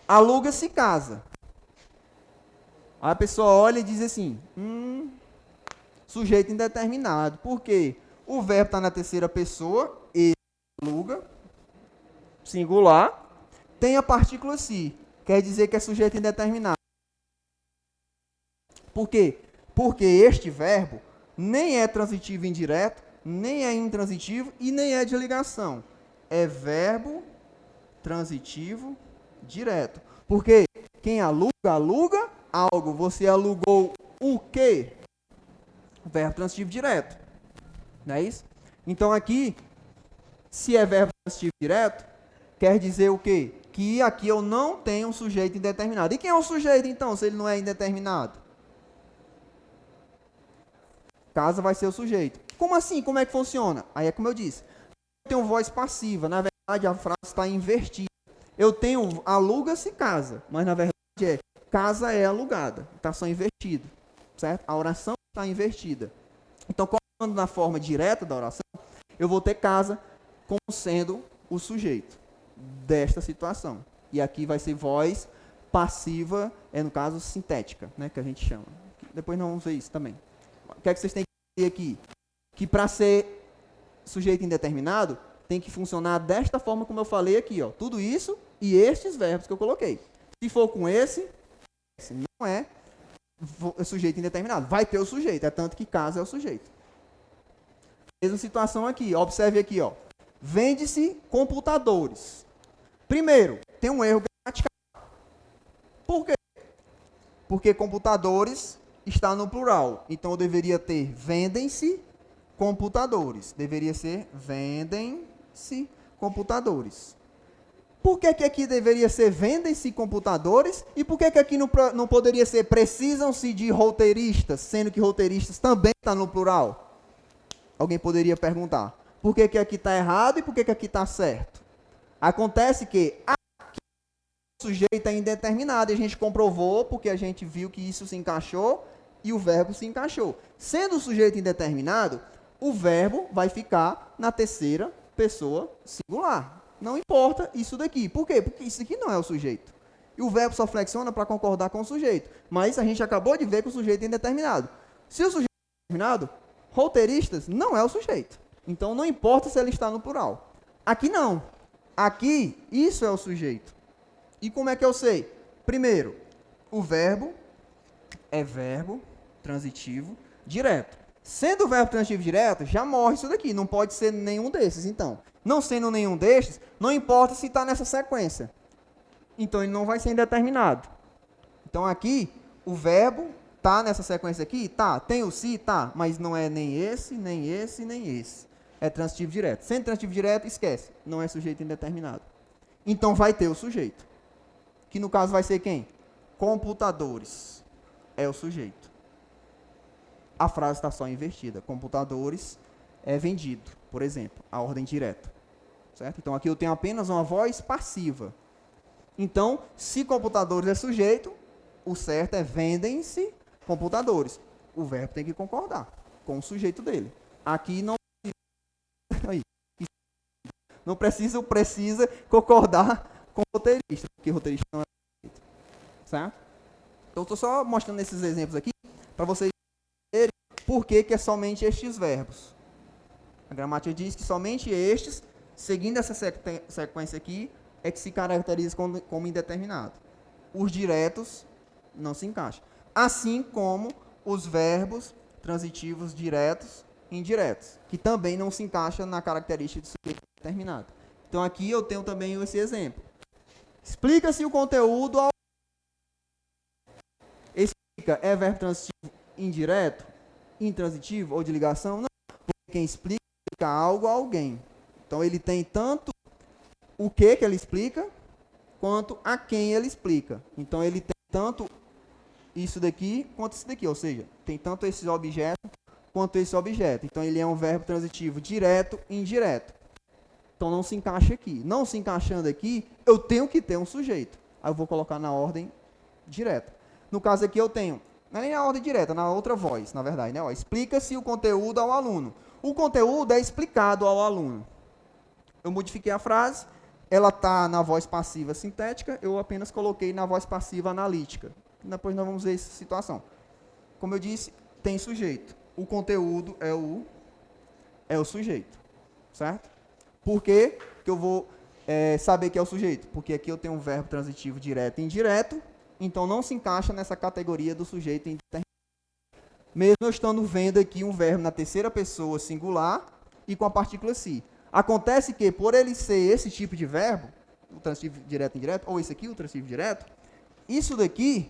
aluga-se casa. Aí a pessoa olha e diz assim, sujeito indeterminado. Por quê? O verbo está na terceira pessoa, ele aluga, singular, tem a partícula si, quer dizer que é sujeito indeterminado. Por quê? Porque este verbo nem é transitivo indireto, nem é intransitivo e nem é de ligação. É verbo transitivo direto. Porque quem aluga, aluga algo. Você alugou o quê? Verbo transitivo direto. Não é isso? Então aqui, se é verbo transitivo direto, quer dizer o quê? Que aqui eu não tenho um sujeito indeterminado. E quem é o sujeito, então, se ele não é indeterminado? Casa vai ser o sujeito. Como assim? Como é que funciona? Aí é como eu disse. Eu tenho voz passiva. Na verdade, a frase está invertida. Eu tenho aluga-se casa. Mas, na verdade, casa é alugada. Está só invertido. Certo? A oração está invertida. Então, colocando na forma direta da oração, eu vou ter casa como sendo o sujeito desta situação. E aqui vai ser voz passiva, no caso, sintética, né, que a gente chama. Depois nós vamos ver isso também. O que é que vocês têm que entender aqui? Que para ser sujeito indeterminado, tem que funcionar desta forma como eu falei aqui. Ó. Tudo isso e estes verbos que eu coloquei. Se for com esse não é sujeito indeterminado. Vai ter o sujeito, é tanto que casa é o sujeito. Mesma situação aqui, observe aqui, ó. Vende-se computadores. Primeiro, tem um erro gramatical. Por quê? Porque computadores está no plural. Então eu deveria ter vendem-se computadores. Deveria ser vendem-se computadores. Por que aqui deveria ser vendem-se computadores? E por que aqui não poderia ser precisam-se de roteiristas, sendo que roteiristas também está no plural? Alguém poderia perguntar. Por que aqui está errado e por que aqui está certo? Acontece que aqui o sujeito é indeterminado e a gente comprovou porque a gente viu que isso se encaixou e o verbo se encaixou. Sendo o sujeito indeterminado, o verbo vai ficar na terceira pessoa singular. Não importa isso daqui. Por quê? Porque isso aqui não é o sujeito. E o verbo só flexiona para concordar com o sujeito. Mas a gente acabou de ver que o sujeito é indeterminado. Se o sujeito é indeterminado, roteiristas não é o sujeito. Então não importa se ele está no plural. Aqui não. Aqui, isso é o sujeito. E como é que eu sei? Primeiro, o verbo é verbo transitivo direto. Sendo o verbo transitivo direto, já morre isso daqui. Não pode ser nenhum desses, então. Não sendo nenhum destes, não importa se está nessa sequência. Então ele não vai ser indeterminado. Então aqui, o verbo tá nessa sequência aqui? Tá. Tem o se? Tá. Mas não é nem esse, nem esse, nem esse. É transitivo direto. Sendo transitivo direto, esquece. Não é sujeito indeterminado. Então vai ter o sujeito. Que no caso vai ser quem? Computadores. É o sujeito. A frase está só invertida. Computadores é vendido, por exemplo. A ordem direta. Certo? Então aqui eu tenho apenas uma voz passiva. Então, se computadores é sujeito, o certo é vendem-se computadores. O verbo tem que concordar com o sujeito dele. Aqui não precisa concordar com o roteirista, porque o roteirista não é sujeito. Certo? Então, estou só mostrando esses exemplos aqui para vocês verem por que é somente estes verbos. A gramática diz que somente estes, seguindo essa sequência aqui, é que se caracteriza como indeterminado. Os diretos não se encaixam. Assim como os verbos transitivos diretos indiretos, que também não se encaixa na característica de sujeito determinado. Então aqui eu tenho também esse exemplo. Explica-se o conteúdo ao... Explica é verbo transitivo indireto, intransitivo ou de ligação? Não, porque quem explica algo a alguém. Então ele tem tanto o que ele explica, quanto a quem ele explica. Então ele tem tanto isso daqui, quanto isso daqui. Ou seja, tem tanto esse objeto, quanto esse objeto. Então ele é um verbo transitivo direto e indireto. Então não se encaixa aqui. Não se encaixando aqui, eu tenho que ter um sujeito. Aí eu vou colocar na ordem direta. No caso aqui eu tenho, não é nem na ordem direta, na outra voz, na verdade, né? Explica-se o conteúdo ao aluno. O conteúdo é explicado ao aluno. Eu modifiquei a frase, ela está na voz passiva sintética, eu apenas coloquei na voz passiva analítica. Depois nós vamos ver essa situação. Como eu disse, tem sujeito. O conteúdo é o sujeito. Certo? Por que eu vou saber que é o sujeito? Porque aqui eu tenho um verbo transitivo direto e indireto, então não se encaixa nessa categoria do sujeito indeterminado. Mesmo eu estando vendo aqui um verbo na terceira pessoa singular e com a partícula se. Acontece que, por ele ser esse tipo de verbo, o transitivo direto e indireto, ou esse aqui, o transitivo direto, isso daqui,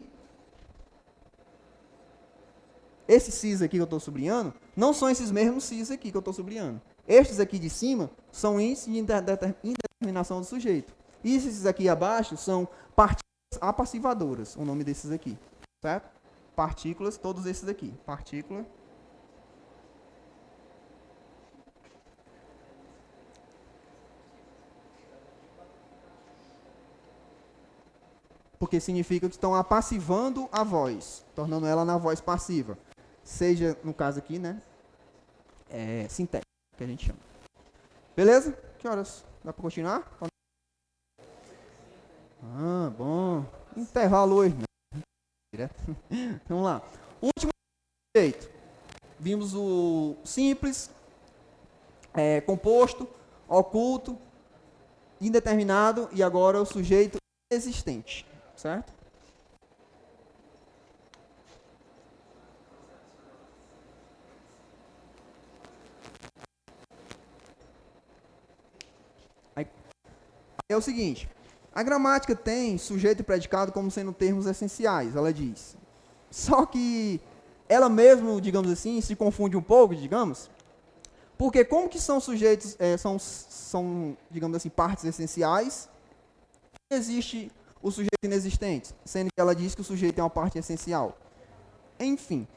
esses cis aqui que eu estou sublinhando, não são esses mesmos cis aqui que eu estou sublinhando. Estes aqui de cima são índices de indeterminação do sujeito. E esses aqui abaixo são partículas apassivadoras, o nome desses aqui. Certo? Partículas, todos esses aqui. Partícula. Porque significa que estão apassivando a voz, tornando ela na voz passiva. Seja, no caso aqui, né? Sintética, que a gente chama. Beleza? Que horas? Dá para continuar? Ah, bom. Intervalo hoje, né? Vamos lá. Último sujeito. Vimos o simples, composto, oculto, indeterminado e agora o sujeito existente. Certo? Aí é o seguinte, a gramática tem sujeito e predicado como sendo termos essenciais, ela diz. Só que ela mesmo, digamos assim, se confunde um pouco, digamos, porque como que são sujeitos, são, digamos assim, partes essenciais, existe o sujeito inexistente, sendo que ela diz que o sujeito é uma parte essencial. Enfim,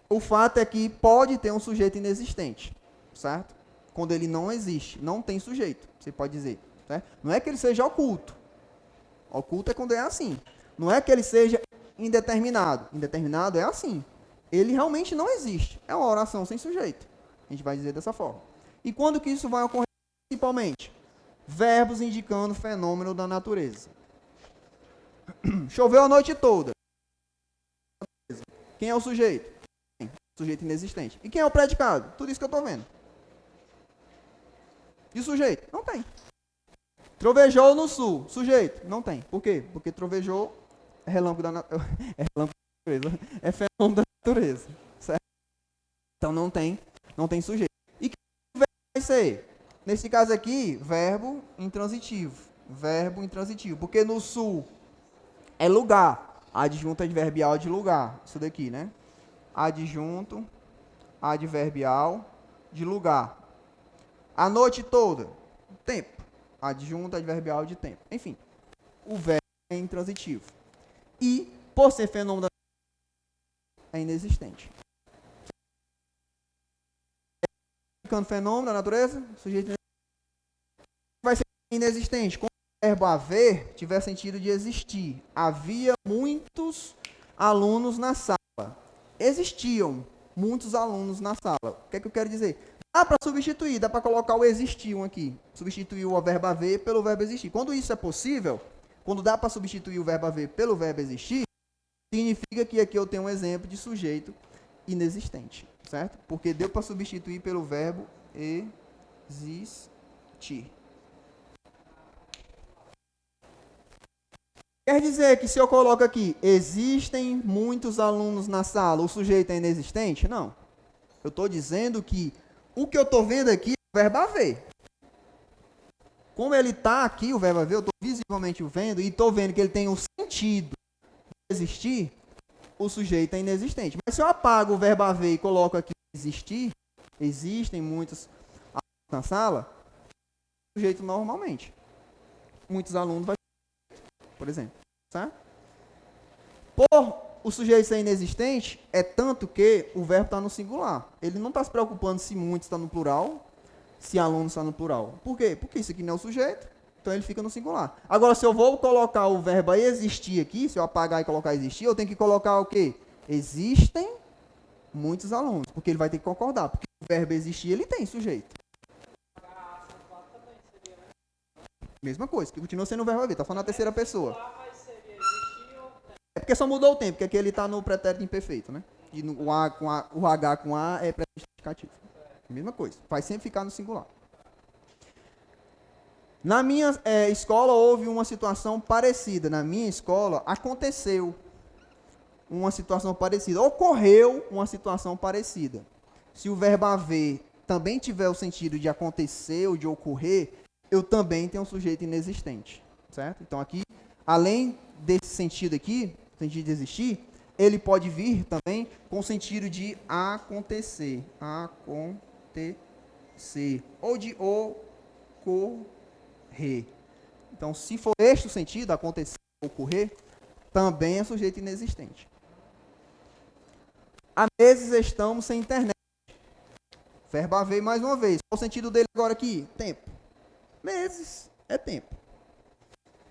o fato é que pode ter um sujeito inexistente, certo? Quando ele não existe, não tem sujeito, você pode dizer. Certo? Não é que ele seja oculto. Oculto é quando é assim. Não é que ele seja indeterminado. Indeterminado é assim. Ele realmente não existe. É uma oração sem sujeito. A gente vai dizer dessa forma. E quando que isso vai ocorrer principalmente? Verbos indicando fenômeno da natureza. Choveu a noite toda. Quem é o sujeito? Sujeito inexistente. E quem é o predicado? Tudo isso que eu estou vendo. E o sujeito? Não tem. Trovejou no sul. Sujeito? Não tem. Por quê? Porque trovejou é relâmpago da natureza. É fenômeno da natureza. Certo? Então não tem sujeito. E que verbo vai ser? Nesse caso aqui, verbo intransitivo. Verbo intransitivo. Porque no sul é lugar. Adjunto adverbial de lugar. Isso daqui, né? Adjunto adverbial de lugar. A noite toda. Tempo. Adjunto adverbial de tempo. Enfim, o verbo é intransitivo. E, por ser fenômeno da natureza, é inexistente. Indicando fenômeno da natureza, sujeito vai ser inexistente. Quando o verbo haver tiver sentido de existir. Havia muitos alunos na sala. Existiam muitos alunos na sala. O que é que eu quero dizer? Dá para substituir, dá para colocar o existiam aqui. Substituir o verbo haver pelo verbo existir. Quando isso é possível, quando dá para substituir o verbo haver pelo verbo existir, significa que aqui eu tenho um exemplo de sujeito inexistente, certo? Porque deu para substituir pelo verbo existir. Quer dizer que se eu coloco aqui, existem muitos alunos na sala, o sujeito é inexistente? Não. Eu estou dizendo que O que eu estou vendo aqui é o verbo haver. Como ele está aqui, o verbo haver, eu estou visivelmente o vendo, e estou vendo que ele tem um sentido de existir, o sujeito é inexistente. Mas se eu apago o verbo haver e coloco aqui existir, existem muitos alunos na sala, o sujeito normalmente. Muitos alunos vai, por exemplo. Certo? Por o sujeito ser inexistente, é tanto que o verbo está no singular. Ele não está se preocupando se muitos está no plural, se aluno está no plural. Por quê? Porque isso aqui não é o sujeito, então ele fica no singular. Agora, se eu vou colocar o verbo existir aqui, se eu apagar e colocar existir, eu tenho que colocar o quê? Existem muitos alunos, porque ele vai ter que concordar, porque o verbo existir, ele tem sujeito. Mesma coisa, que continua sendo o verbo haver, está falando na terceira pessoa. É porque só mudou o tempo, porque aqui ele está no pretérito imperfeito, né? E no, o H com A é pretérito indicativo. Mesma coisa, vai sempre ficar no singular. Na minha escola houve uma situação parecida. Na minha escola aconteceu uma situação parecida. Ocorreu uma situação parecida. Se o verbo haver também tiver o sentido de acontecer ou de ocorrer, eu também tenho um sujeito inexistente. Certo? Então aqui, além desse sentido aqui, sentido de existir, ele pode vir também com o sentido de acontecer. Acontecer. Ou de ocorrer. Então, se for este o sentido, acontecer ou ocorrer, também é sujeito inexistente. Há meses estamos sem internet. Verbo haver mais uma vez. Qual o sentido dele agora aqui? Tempo. Meses é tempo.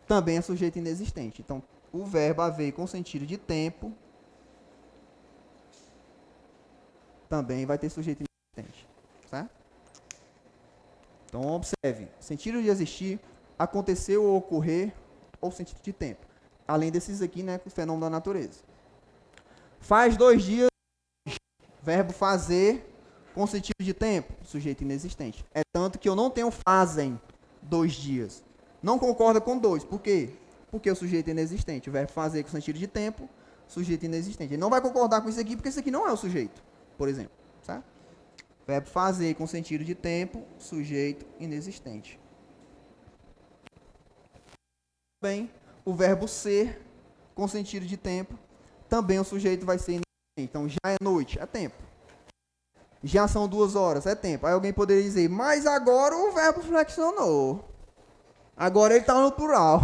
Também é sujeito inexistente. Então, o verbo haver com sentido de tempo também vai ter sujeito inexistente. Certo? Então, observe. Sentido de existir, acontecer ou ocorrer, ou sentido de tempo. Além desses aqui, né, o fenômeno da natureza. Faz 2 dias, verbo fazer com sentido de tempo, sujeito inexistente. É tanto que eu não tenho fazem 2 dias. Não concorda com 2. Por quê? Porque o sujeito é inexistente. O verbo fazer com sentido de tempo, sujeito inexistente. Ele não vai concordar com isso aqui, porque isso aqui não é o sujeito, por exemplo. Certo? Verbo fazer com sentido de tempo, sujeito inexistente. Também, o verbo ser com sentido de tempo, também o sujeito vai ser inexistente. Então, já é noite, é tempo. Já são 2 horas, é tempo. Aí alguém poderia dizer, mas agora o verbo flexionou. Agora ele está no plural.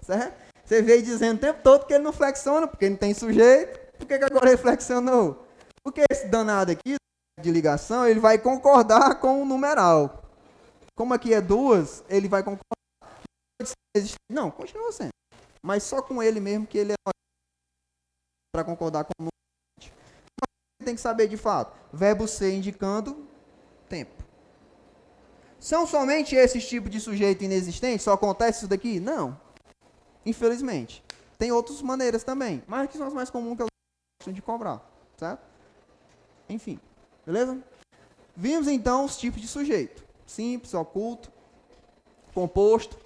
Certo? Você veio dizendo o tempo todo que ele não flexiona, porque não tem sujeito. Por que agora ele flexionou? Porque esse danado aqui, de ligação, ele vai concordar com o numeral. Como aqui é 2, ele vai concordar. Não, continua sendo. Mas só com ele mesmo que ele é para concordar com o número. Mas tem que saber de fato. Verbo ser indicando tempo. São somente esses tipos de sujeito inexistente? Só acontece isso daqui? Não. Infelizmente. Tem outras maneiras também. Mas que são as mais comuns que eu gosto de cobrar. Certo? Enfim. Beleza? Vimos então os tipos de sujeito. Simples, oculto, composto,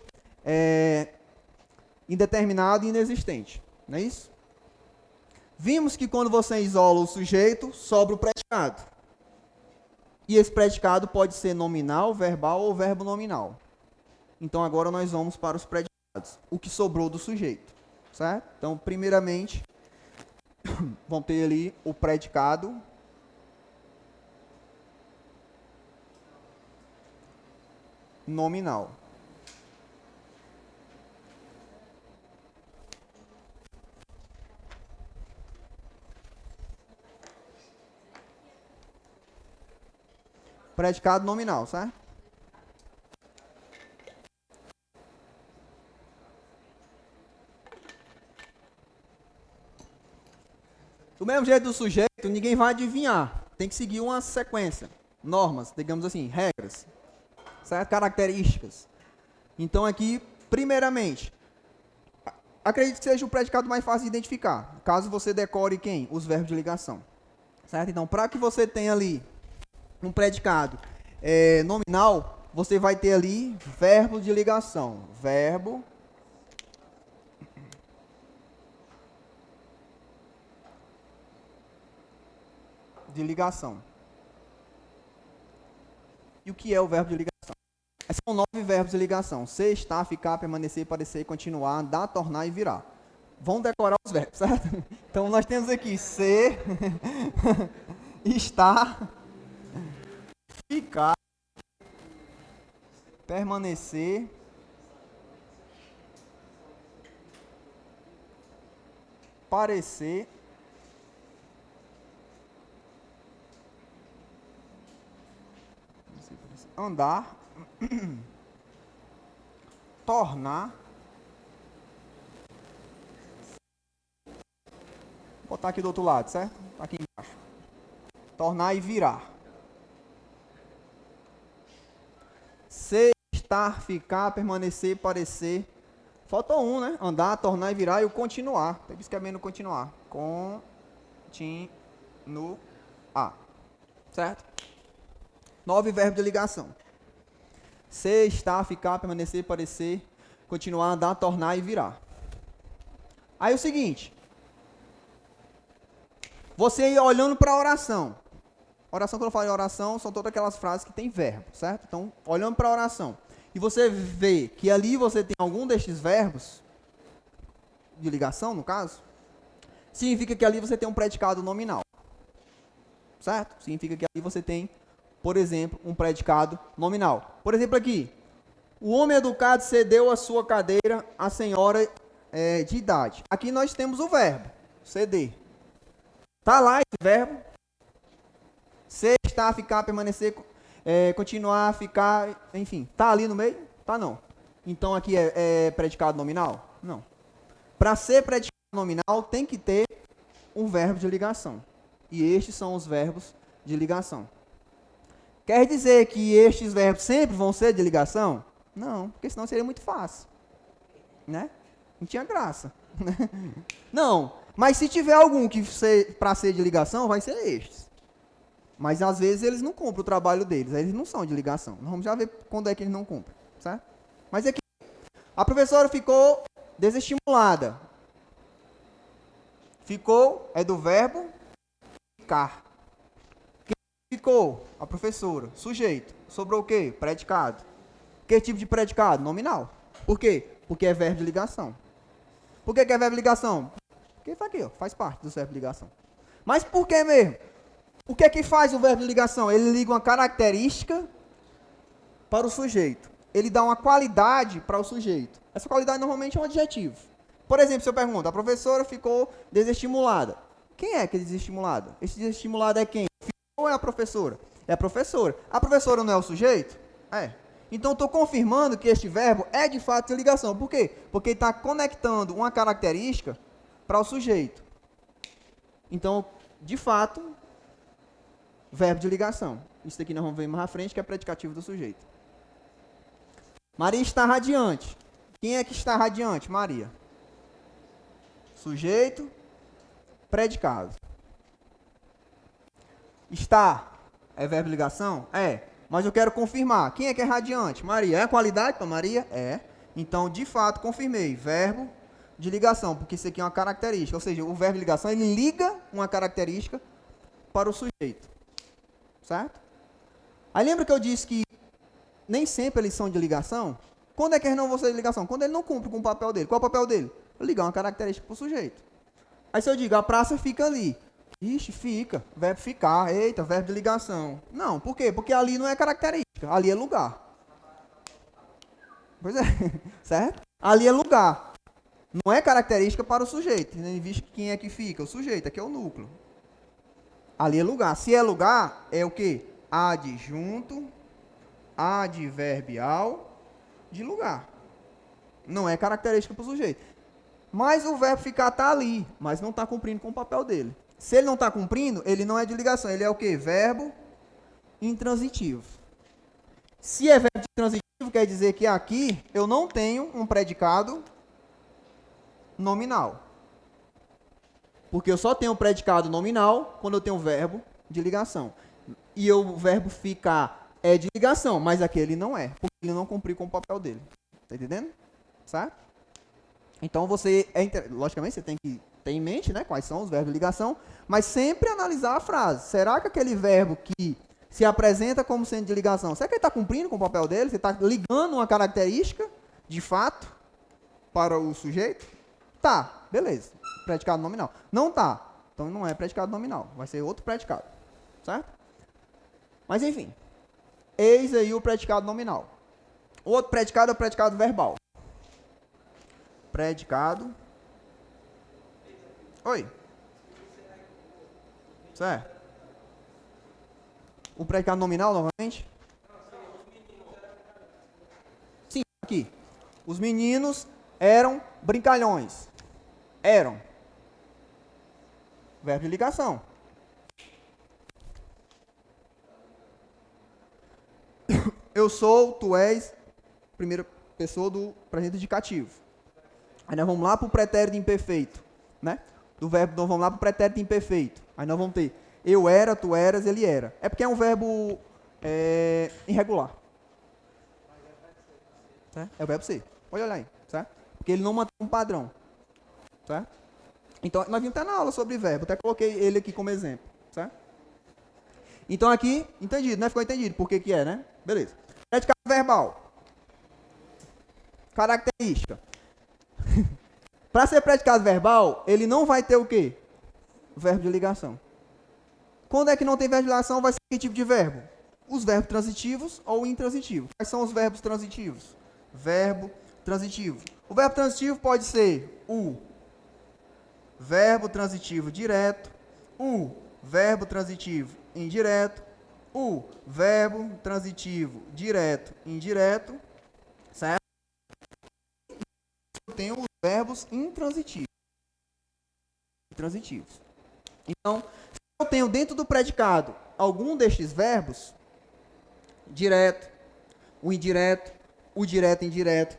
indeterminado e inexistente. Não é isso? Vimos que quando você isola o sujeito, sobra o predicado. E esse predicado pode ser nominal, verbal ou verbo nominal. Então agora nós vamos para os predicados. O que sobrou do sujeito. Certo? Então, primeiramente, vamos ter ali o predicado nominal. Predicado nominal, certo? Do mesmo jeito do sujeito, ninguém vai adivinhar. Tem que seguir uma sequência, normas, digamos assim, regras, certo? Características. Então aqui, primeiramente, acredito que seja o predicado mais fácil de identificar. Caso você decore quem? Os verbos de ligação. Certo? Então, para que você tenha ali um predicado nominal, você vai ter ali verbo de ligação. Verbo de ligação. E o que é o verbo de ligação? São 9 verbos de ligação. Ser, estar, ficar, permanecer, parecer, continuar, dar, tornar e virar. Vão decorar os verbos, certo? Então nós temos aqui ser, estar, ficar, permanecer, parecer, andar, tornar, vou botar aqui do outro lado, certo? Tá aqui embaixo. Tornar e virar. Ser, estar, ficar, permanecer, parecer. Faltou um, né? Andar, tornar e virar e o continuar. Tem que escrever no continuar. Continuar. Certo? 9 verbos de ligação. Ser, estar, ficar, permanecer, parecer, continuar, andar, tornar e virar. Aí o seguinte. Você ir olhando para a oração. Oração, quando eu falo em oração, são todas aquelas frases que tem verbo, certo? Então, olhando para a oração. E você vê que ali você tem algum destes verbos, de ligação, no caso, significa que ali você tem um predicado nominal. Certo? Significa que ali você tem, por exemplo, um predicado nominal. Por exemplo aqui, o homem educado cedeu a sua cadeira à senhora de idade. Aqui nós temos o verbo, ceder. Está lá esse verbo. Ser, estar, ficar, permanecer, continuar, ficar, enfim. Está ali no meio? Tá não. Então aqui é predicado nominal? Não. Para ser predicado nominal tem que ter um verbo de ligação. E estes são os verbos de ligação. Quer dizer que estes verbos sempre vão ser de ligação? Não, porque senão seria muito fácil. Né? Não tinha graça. Não. Mas se tiver algum que para ser de ligação, vai ser estes. Mas às vezes eles não cumprem o trabalho deles. Eles não são de ligação. Nós vamos já ver quando é que eles não cumprem. Certo? Mas aqui, a professora ficou desestimulada. Ficou é do verbo ficar. Quem ficou? A professora. Sujeito. Sobrou o quê? Predicado. Que tipo de predicado? Nominal. Por quê? Porque é verbo de ligação. Por que é verbo de ligação? Porque está aqui, ó, faz parte do verbo de ligação. Mas por que mesmo? O que é que faz o verbo de ligação? Ele liga uma característica para o sujeito. Ele dá uma qualidade para o sujeito. Essa qualidade normalmente é um adjetivo. Por exemplo, se eu pergunto, a professora ficou desestimulada. Quem é que é desestimulada? Esse desestimulado é quem? Ou é a professora? É a professora. A professora não é o sujeito? É. Então, estou confirmando que este verbo é de fato de ligação. Por quê? Porque está conectando uma característica para o sujeito. Então, de fato, verbo de ligação. Isso aqui nós vamos ver mais à frente, que é predicativo do sujeito. Maria está radiante. Quem é que está radiante? Maria. Sujeito, predicado. Está é verbo de ligação? É. Mas eu quero confirmar. Quem é que é radiante? Maria. É a qualidade para Maria? É. Então, de fato, confirmei. Verbo de ligação, porque isso aqui é uma característica. Ou seja, o verbo de ligação, ele liga uma característica para o sujeito. Certo? Aí lembra que eu disse que nem sempre eles são de ligação? Quando é que eles não vão ser de ligação? Quando ele não cumpre com o papel dele. Qual é o papel dele? Ligar uma característica para o sujeito. Aí se eu digo, a praça fica ali. Ixi, fica. Verbo ficar. Eita, verbo de ligação. Não, por quê? Porque ali não é característica. Ali é lugar. Pois é. Certo? Ali é lugar. Não é característica para o sujeito. Visto que quem é que fica? O sujeito. Aqui é o núcleo. Ali é lugar. Se é lugar, é o quê? Adjunto adverbial de lugar. Não é característica para o sujeito. Mas o verbo ficar está ali, mas não está cumprindo com o papel dele. Se ele não está cumprindo, ele não é de ligação. Ele é o quê? Verbo intransitivo. Se é verbo intransitivo, quer dizer que aqui eu não tenho um predicado nominal. Porque eu só tenho um predicado nominal quando eu tenho um verbo de ligação. E o verbo ficar é de ligação, mas aqui ele não é, porque ele não cumpriu com o papel dele. Tá entendendo? Certo? Então você, logicamente, você tem que ter em mente, né, quais são os verbos de ligação, mas sempre analisar a frase. Será que aquele verbo que se apresenta como sendo de ligação. Será que ele está cumprindo com o papel dele? Você está ligando uma característica, de fato, para o sujeito? Tá, beleza. Predicado nominal. Não tá. Então não é predicado nominal. Vai ser outro predicado. Certo? Mas enfim. Eis aí o predicado nominal. O outro predicado é o predicado verbal. Predicado. Oi. Certo. O predicado nominal, novamente? Sim, aqui. Os meninos eram brincalhões. Eram. Verbo de ligação. Eu sou, tu és, primeira pessoa do presente indicativo. Aí nós vamos lá para o pretérito imperfeito, né? Do verbo, nós vamos lá para o pretérito imperfeito. Aí nós vamos ter eu era, tu eras, ele era. É porque é um verbo irregular. Certo? É o verbo ser. Pode olhar aí, certo? Porque ele não mantém um padrão. Certo? Então, nós vimos até na aula sobre verbo. Até coloquei ele aqui como exemplo. Certo? Então, aqui, entendido, né? Ficou entendido por que é, né? Beleza. Predicado verbal. Característica. Para ser predicado verbal, ele não vai ter o quê? Verbo de ligação. Quando é que não tem verbo de ligação, vai ser que tipo de verbo? Os verbos transitivos ou intransitivos. Quais são os verbos transitivos? Verbo transitivo. O verbo transitivo pode ser o verbo transitivo direto, o verbo transitivo indireto, o verbo transitivo direto, indireto, certo? Eu tenho os verbos intransitivos. Então, se eu tenho dentro do predicado algum destes verbos, direto, o indireto, o direto e indireto,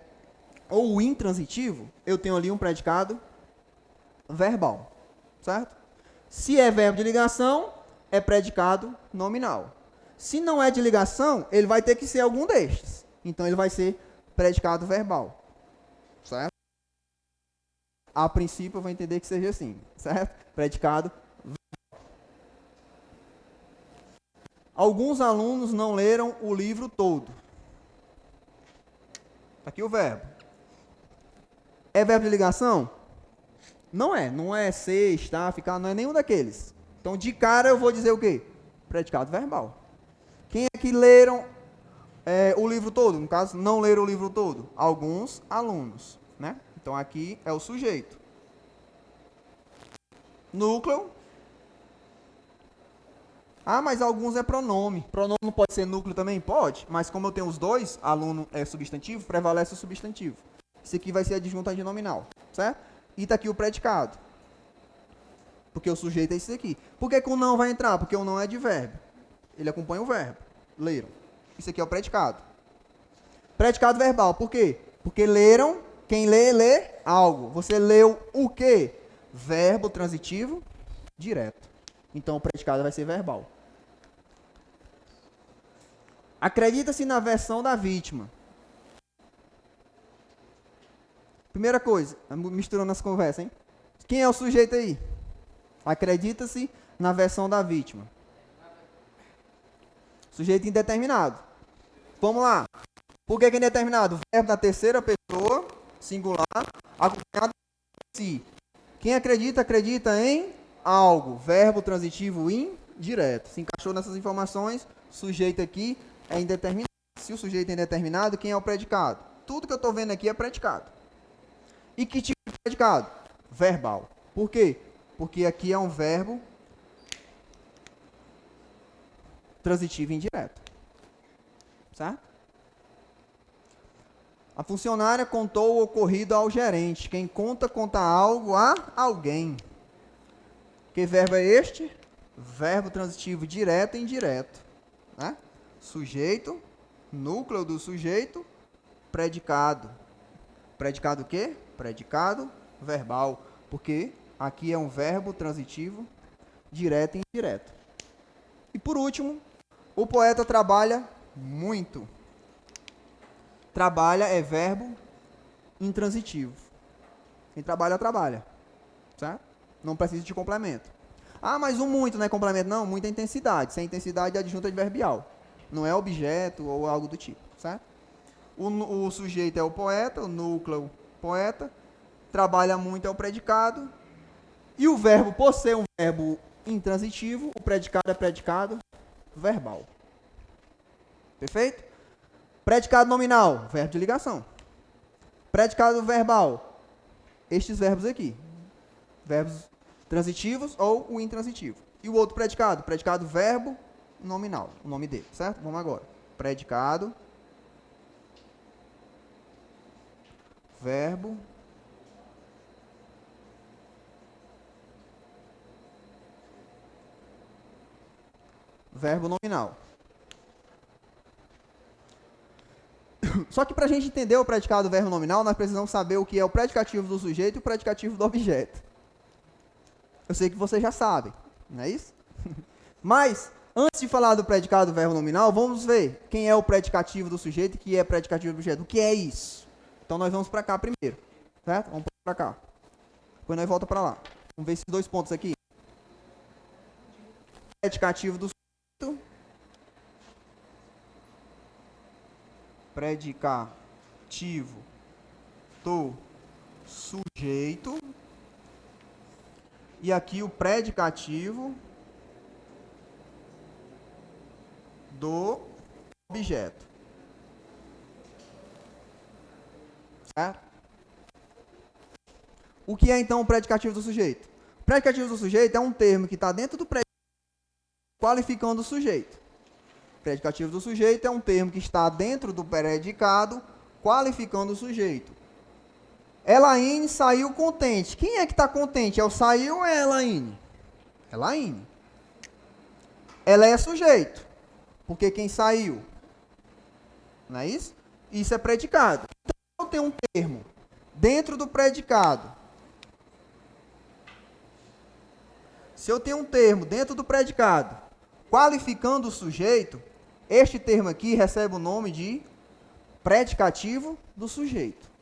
ou o intransitivo, eu tenho ali um predicado verbal, certo? Se é verbo de ligação, é predicado nominal. Se não é de ligação, ele vai ter que ser algum destes. Então, ele vai ser predicado verbal, certo? A princípio, eu vou entender que seja assim, certo? Predicado verbal. Alguns alunos não leram o livro todo. Está aqui o verbo. É verbo de ligação? Não é ser, estar, ficar, não é nenhum daqueles. Então, de cara, eu vou dizer o quê? Predicado verbal. Quem é que leram o livro todo? No caso, não leram o livro todo? Alguns alunos, né? Então, aqui é o sujeito. Núcleo. Ah, mas alguns é pronome. Pronome não pode ser núcleo também? Pode, mas como eu tenho os dois, aluno é substantivo, prevalece o substantivo. Isso aqui vai ser adjunto adnominal, certo? E está aqui o predicado. Porque o sujeito é esse aqui. Por que o não vai entrar? Porque o não é de verbo. Ele acompanha o verbo. Leram. Isso aqui é o predicado. Predicado verbal. Por quê? Porque leram. Quem lê, lê algo. Você leu o quê? Verbo transitivo direto. Então o predicado vai ser verbal. Acredita-se na versão da vítima. Primeira coisa, misturando as conversas, hein? Quem é o sujeito aí? Acredita-se na versão da vítima. Sujeito indeterminado. Vamos lá. Por que indeterminado? Verbo na terceira pessoa, singular, acompanhado de si. Quem acredita, acredita em algo. Verbo transitivo indireto. Se encaixou nessas informações, sujeito aqui é indeterminado. Se o sujeito é indeterminado, quem é o predicado? Tudo que eu estou vendo aqui é predicado. E que tipo de predicado? Verbal. Por quê? Porque aqui é um verbo transitivo indireto. Certo? A funcionária contou o ocorrido ao gerente. Quem conta, conta algo a alguém. Que verbo é este? Verbo transitivo direto e indireto. Né? Sujeito, núcleo do sujeito, predicado. Predicado o quê? Predicado verbal. Porque aqui é um verbo transitivo direto e indireto. E por último, o poeta trabalha muito. Trabalha é verbo intransitivo. Quem trabalha, trabalha. Certo? Não precisa de complemento. Ah, mas o muito não é complemento. Não, muito é intensidade. Sem intensidade é adjunto adverbial. Não é objeto ou algo do tipo, certo? O sujeito é o poeta, o núcleo, poeta. Trabalha muito é o predicado. E o verbo, por ser um verbo intransitivo, o predicado é predicado verbal. Perfeito? Predicado nominal, verbo de ligação. Predicado verbal, estes verbos aqui. Verbos transitivos ou o intransitivo. E o outro predicado? Predicado verbo nominal, o nome dele, certo? Vamos agora. Predicado, verbo, verbo nominal. Só que para a gente entender o predicado verbo nominal, nós precisamos saber o que é o predicativo do sujeito e o predicativo do objeto. Eu sei que vocês já sabem, não é isso? Mas, antes de falar do predicado verbo nominal, vamos ver quem é o predicativo do sujeito e que é predicativo do objeto. O que é isso? Então nós vamos para cá primeiro, certo? Vamos para cá. Depois nós volta para lá. Vamos ver esses dois pontos aqui. Predicativo do sujeito. Predicativo do sujeito. E aqui o predicativo do objeto. Certo? O que é então o predicativo do sujeito? O predicativo do sujeito é um termo que está dentro do predicado qualificando o sujeito. O predicativo do sujeito é um termo que está dentro do predicado qualificando o sujeito. Elaine saiu contente. Quem é que está contente? É o saiu ou é Elaine? Elaine. Ela é sujeito. Porque quem saiu? Não é isso? Isso é predicado. Então, eu tenho um termo dentro do predicado. Se eu tenho um termo dentro do predicado qualificando o sujeito, este termo aqui recebe o nome de predicativo do sujeito.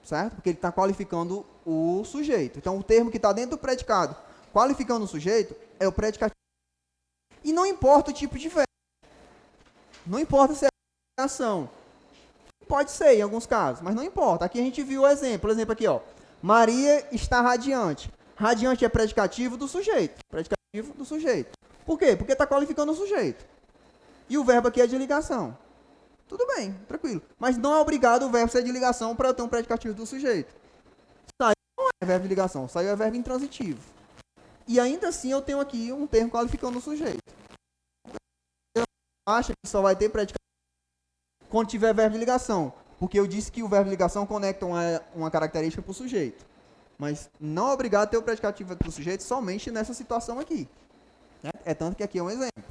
Certo? Porque ele está qualificando o sujeito. Então, o termo que está dentro do predicado qualificando o sujeito é o predicativo. E não importa o tipo de verbo. Não importa se é ação. Pode ser em alguns casos, mas não importa. Aqui a gente viu o exemplo. O exemplo aqui, ó. Maria está radiante. Radiante é predicativo do sujeito. Predicativo do sujeito. Por quê? Porque está qualificando o sujeito. E o verbo aqui é de ligação. Tudo bem, tranquilo. Mas não é obrigado o verbo ser de ligação para eu ter um predicativo do sujeito. Saiu não é verbo de ligação, saiu é verbo intransitivo. E ainda assim eu tenho aqui um termo qualificando o sujeito. Você acha que só vai ter predicativo quando tiver verbo de ligação. Porque eu disse que o verbo de ligação conecta uma característica para o sujeito. Mas não é obrigado a ter o predicativo do sujeito somente nessa situação aqui. É tanto que aqui é um exemplo.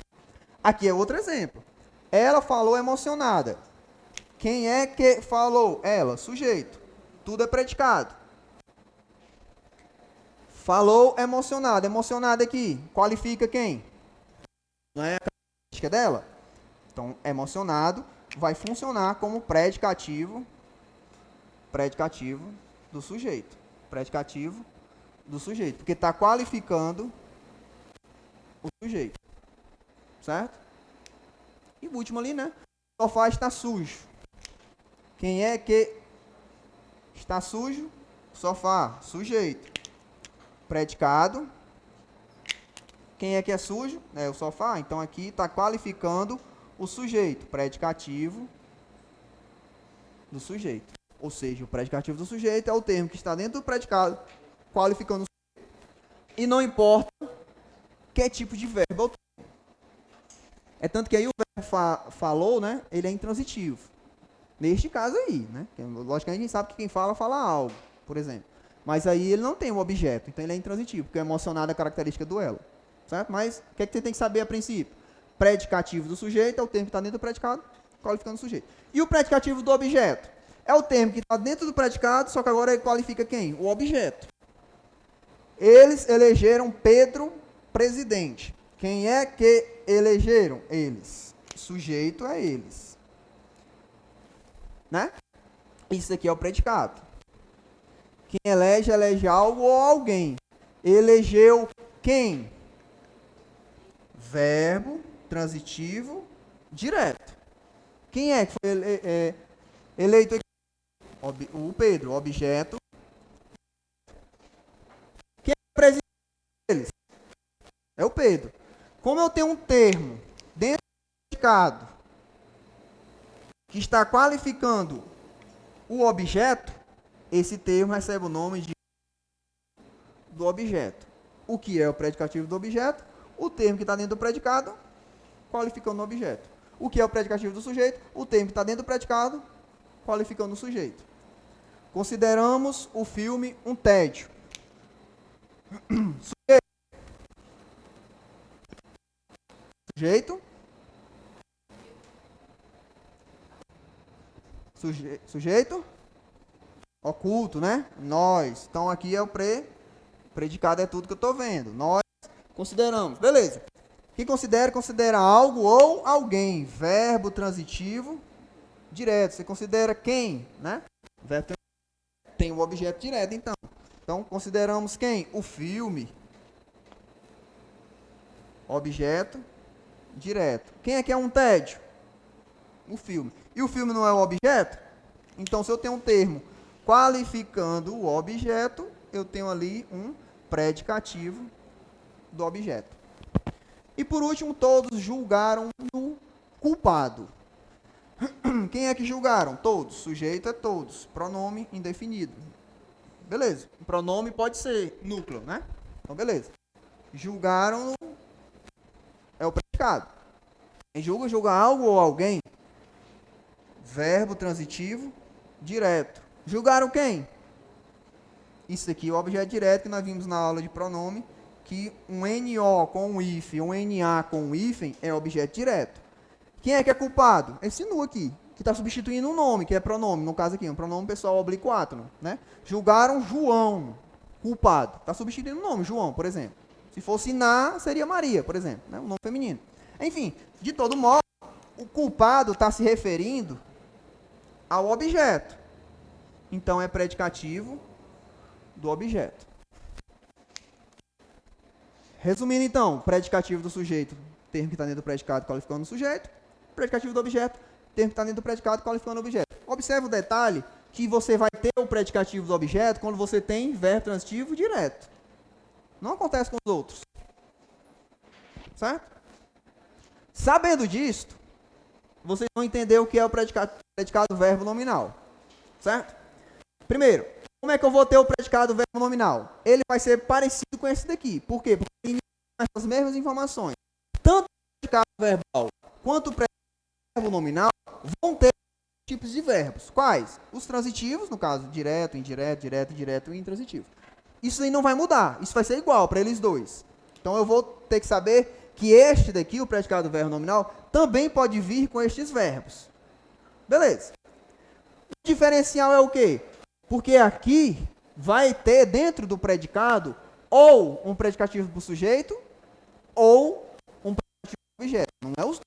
Aqui é outro exemplo. Ela falou emocionada. Quem é que falou? Ela, sujeito. Tudo é predicado. Falou emocionada. Emocionada aqui. Qualifica quem? Não é a característica dela? Então, emocionado vai funcionar como predicativo do sujeito. Predicativo do sujeito. Porque está qualificando o sujeito. Certo? E o último ali, né? O sofá está sujo. Quem é que está sujo? Sofá, sujeito. Predicado. Quem é que é sujo? É o sofá. Então aqui está qualificando o sujeito. Predicativo do sujeito. Ou seja, o predicativo do sujeito é o termo que está dentro do predicado, qualificando o sujeito. E não importa que tipo de verbo eu tenho. É tanto que aí o verbo falou, né? Ele é intransitivo. Neste caso aí, né? Logicamente a gente sabe que quem fala, fala algo, por exemplo. Mas aí ele não tem um objeto, então ele é intransitivo, porque é emocionado a característica do ela. Certo? Mas o que é que você tem que saber a princípio? Predicativo do sujeito é o termo que está dentro do predicado, qualificando o sujeito. E o predicativo do objeto? É o termo que está dentro do predicado, só que agora ele qualifica quem? O objeto. Eles elegeram Pedro presidente. Quem é que elegeram? Eles. Sujeito é eles. Né? Isso aqui é o predicado. Quem elege, elege algo ou alguém. Elegeu Quem? Verbo transitivo direto. Quem é que foi eleito aqui? O Pedro, objeto. Quem é o presidente deles? É o Pedro. Como eu tenho um termo dentro do predicado que está qualificando o objeto, esse termo recebe o nome do objeto. O que é o predicativo do objeto? O termo que está dentro do predicado, qualificando o objeto. O que é o predicativo do sujeito? O termo que está dentro do predicado, qualificando o sujeito. Consideramos o filme um tédio. Sujeito. Sujeito. Oculto, né? Nós. Então aqui é o predicado, é tudo que eu estou vendo. Nós consideramos. Beleza. Quem considera algo ou alguém. Verbo transitivo direto. Você considera quem, né? Verbo tem o objeto direto, então. Então, consideramos quem? O filme. Objeto direto. Quem é que é um tédio? O filme. E o filme não é o objeto? Então, se eu tenho um termo qualificando o objeto, eu tenho ali um predicativo do objeto. E por último, todos julgaram no culpado. Quem é que julgaram? Todos. Sujeito é todos. Pronome indefinido. Beleza. O pronome pode ser núcleo, né? Então, beleza. Julgaram é o predicado. Quem julga algo ou alguém. Verbo transitivo direto. Julgaram quem? Isso aqui é o objeto direto que nós vimos na aula de pronome, que um NO com um hífen, um NA com um hífen é objeto direto. Quem é que é culpado? Esse nu aqui, que está substituindo um nome, que é pronome, no caso aqui, um pronome pessoal oblíquo, né? Julgaram João, culpado. Está substituindo um nome, João, por exemplo. Se fosse Na, seria Maria, por exemplo, né? Um nome feminino. Enfim, de todo modo, o culpado está se referindo ao objeto. Então, é predicativo do objeto. Resumindo, então, predicativo do sujeito, termo que está dentro do predicado qualificando o sujeito. Predicativo do objeto, termo que está dentro do predicado qualificando o objeto. Observe o detalhe que você vai ter o predicativo do objeto quando você tem verbo transitivo direto. Não acontece com os outros. Certo? Sabendo disto, vocês vão entender o que é o predicado verbo nominal. Certo? Primeiro, como é que eu vou ter o predicado verbo nominal? Ele vai ser parecido com esse daqui. Por quê? Porque ele tem as mesmas informações. Tanto o predicado verbal quanto o predicado verbo nominal vão ter tipos de verbos. Quais? Os transitivos, no caso, direto, indireto, direto, indireto e intransitivo. Isso aí não vai mudar. Isso vai ser igual para eles dois. Então eu vou ter que saber que este daqui, o predicado verbo nominal, também pode vir com estes verbos. Beleza. O diferencial é o quê? Porque aqui vai ter dentro do predicado ou um predicativo para o sujeito ou um predicativo para o objeto. Não é os dois.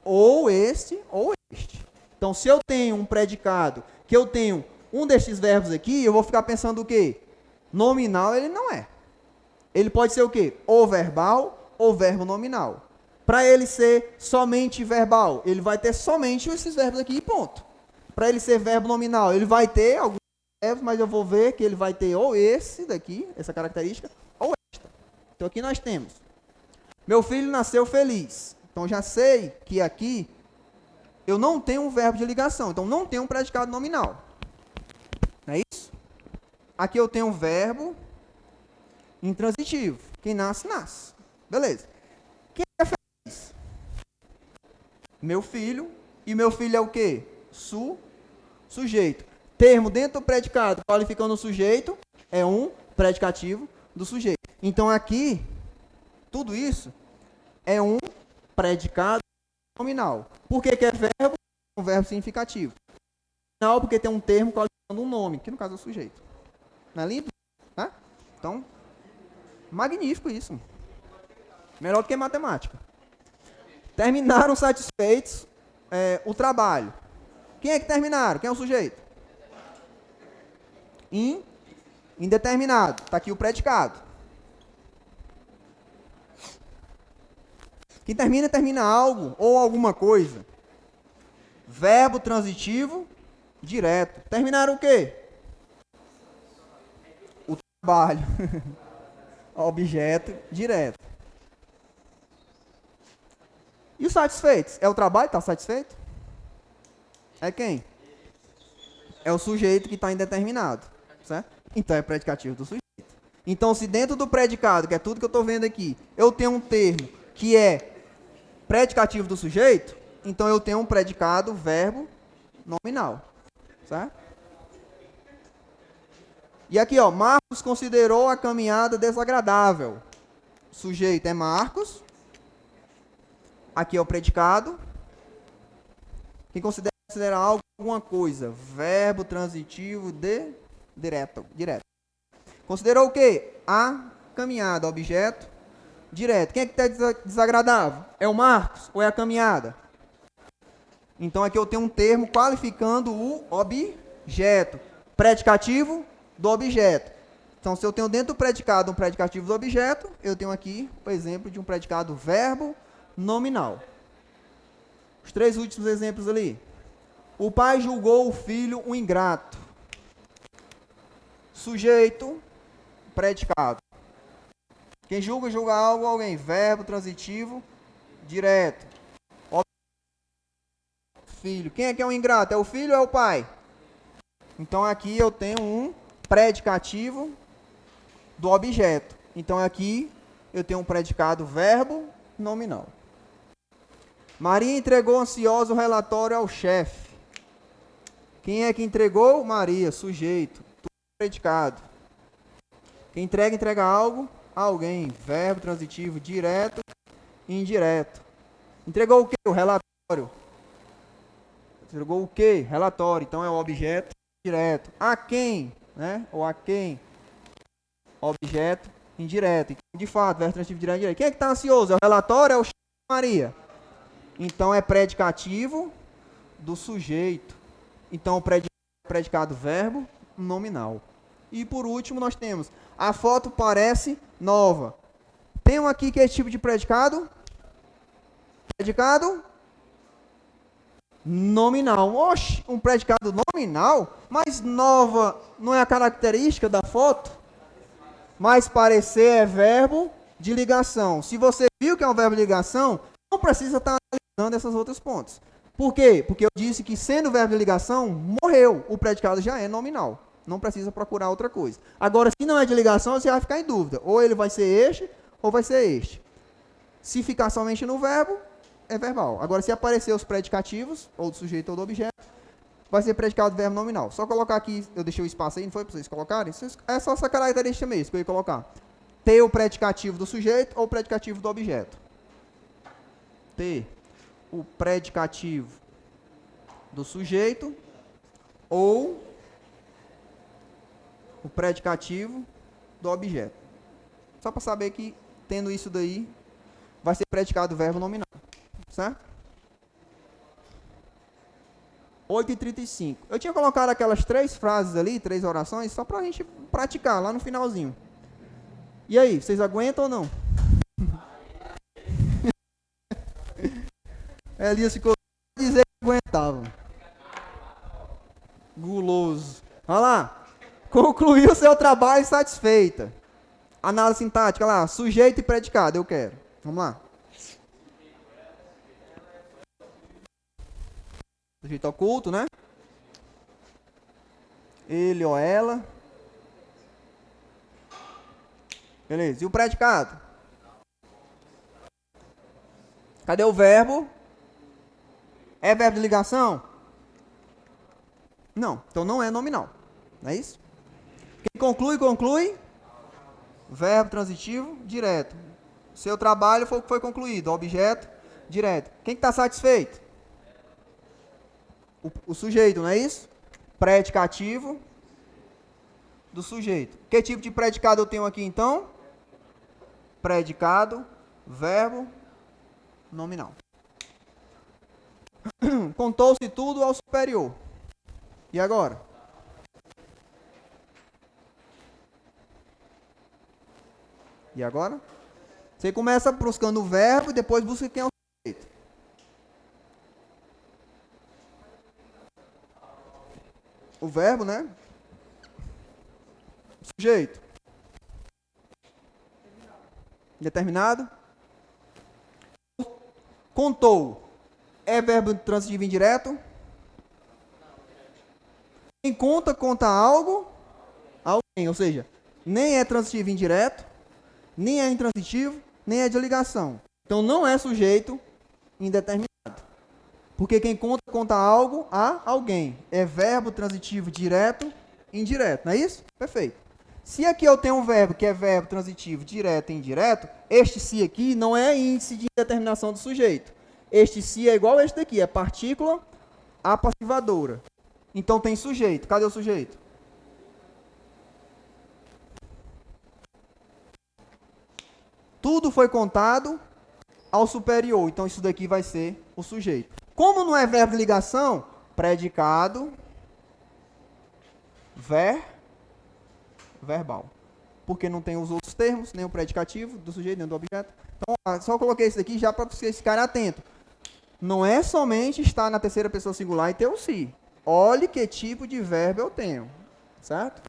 Ou este ou este. Então, se eu tenho um predicado que eu tenho um destes verbos aqui, eu vou ficar pensando o quê? Nominal ele não é. Ele pode ser o quê? Ou verbal ou verbo nominal. Para ele ser somente verbal, ele vai ter somente esses verbos aqui e ponto. Para ele ser verbo nominal, ele vai ter alguns verbos, mas eu vou ver que ele vai ter ou esse daqui, essa característica, ou esta. Então aqui nós temos: meu filho nasceu feliz. Então já sei que aqui eu não tenho um verbo de ligação, então não tenho um predicado nominal. Não é isso? Aqui eu tenho um verbo intransitivo. Quem nasce, nasce. Beleza. Quem é feliz? Meu filho. E meu filho é o quê? Sujeito. Termo dentro do predicado qualificando o sujeito é um predicativo do sujeito. Então aqui, tudo isso é um predicado nominal. Por que é verbo? Um verbo significativo. Nominal porque tem um termo qualificando um nome, que no caso é o sujeito. Não é lindo? Né? Então, magnífico isso. Melhor do que matemática. Terminaram satisfeitos o trabalho. Quem é que terminaram? Quem é o sujeito? Indeterminado. Está aqui o predicado. Que termina algo ou alguma coisa. Verbo transitivo direto. Terminar o quê? O trabalho. Objeto direto. E os satisfeitos? É o trabalho que está satisfeito? É quem? É o sujeito que está indeterminado. Certo? Então é predicativo do sujeito. Então, se dentro do predicado, que é tudo que eu estou vendo aqui, eu tenho um termo que é predicativo do sujeito, então eu tenho um predicado verbo nominal. Certo? E aqui, ó, Marcos considerou a caminhada desagradável. O sujeito é Marcos. Aqui é o predicado. Quem considera algo, alguma coisa. Verbo transitivo de direto. Considerou o quê? A caminhada, objeto direto. Quem é que está desagradável? É o Marcos ou é a caminhada? Então aqui eu tenho um termo qualificando o objeto. Predicativo do objeto. Então, se eu tenho dentro do predicado um predicativo do objeto, eu tenho aqui o exemplo de um predicado verbo nominal. Os 3 últimos exemplos ali. O pai julgou o filho um ingrato. Sujeito, predicado. Quem julga, julga algo, alguém. Verbo transitivo direto. Filho. Quem é que é um ingrato? É o filho ou é o pai? Então, aqui eu tenho um predicativo do objeto. Então, aqui eu tenho um predicado verbo nominal. Maria entregou ansiosa o relatório ao chefe. Quem é que entregou? Maria, sujeito. Tudo predicado. Quem entrega, entrega algo a alguém. Verbo transitivo direto e indireto. Entregou o quê? O relatório. Entregou o quê? Relatório. Então é o objeto direto. A quem? Né? Ou a quem? Objeto indireto. Então, de fato, verbo transitivo direto e indireto. Quem é que está ansioso? É o relatório? É o chefe Maria? Então é predicativo do sujeito. Então o predicado verbo nominal. E por último nós temos a foto parece nova. Tem um aqui que é esse tipo de predicado. Predicado nominal. Oxe, um predicado nominal? Mas nova não é a característica da foto? Mas parecer é verbo de ligação. Se você viu que é um verbo de ligação, não precisa estar analisando esses outros pontos. Por quê? Porque eu disse que sendo verbo de ligação, morreu. O predicado já é nominal. Não precisa procurar outra coisa. Agora, se não é de ligação, você vai ficar em dúvida. Ou ele vai ser este, ou vai ser este. Se ficar somente no verbo, é verbal. Agora, se aparecer os predicativos, ou do sujeito ou do objeto, vai ser predicado verbo nominal. Só colocar aqui, eu deixei o espaço aí, não foi para vocês colocarem? É só essa característica mesmo que eu ia colocar. Ter o predicativo do sujeito ou o predicativo do objeto. Ter o predicativo do sujeito ou o predicativo do objeto. Só para saber que, tendo isso daí, vai ser predicado verbo nominal. Certo? 8h35. Eu tinha colocado aquelas 3 frases ali, 3 orações, só para a gente praticar lá no finalzinho. E aí, vocês aguentam ou não? Elias ficou dizer que aguentava. Guloso. Olha lá. Concluiu seu trabalho satisfeita. Análise sintática lá. Sujeito e predicado. Eu quero. Vamos lá. Sujeito oculto, né? Ele ou ela. Beleza. E o predicado? Cadê o verbo? É verbo de ligação? Não. Então não é nominal. Não é isso? Quem conclui, conclui. Verbo transitivo, direto. Seu trabalho foi concluído. Objeto, direto. Quem está satisfeito? O sujeito, não é isso? Predicativo do sujeito. Que tipo de predicado eu tenho aqui, então? Predicado, verbo, nominal. Contou-se tudo ao superior. E agora? E agora? Você começa buscando o verbo e depois busca quem é o sujeito. O verbo, né? Sujeito. Determinado. Contou. É verbo transitivo indireto? Quem conta, conta algo. Alguém, ou seja, nem é transitivo indireto, nem é intransitivo, nem é de ligação. Então não é sujeito indeterminado. Porque quem conta, conta algo a alguém. É verbo transitivo direto, indireto. Não é isso? Perfeito. Se aqui eu tenho um verbo que é verbo transitivo direto e indireto, este se aqui não é índice de indeterminação do sujeito. Este se é igual a este aqui, é partícula apassivadora. Então tem sujeito. Cadê o sujeito? Tudo foi contado ao superior. Então isso daqui vai ser o sujeito. Como não é verbo de ligação, predicado, verbal. Porque não tem os outros termos, nem o predicativo do sujeito, nem do objeto. Então, só coloquei isso aqui já para vocês ficarem atentos. Não é somente estar na terceira pessoa singular e ter o si. Olhe que tipo de verbo eu tenho. Certo?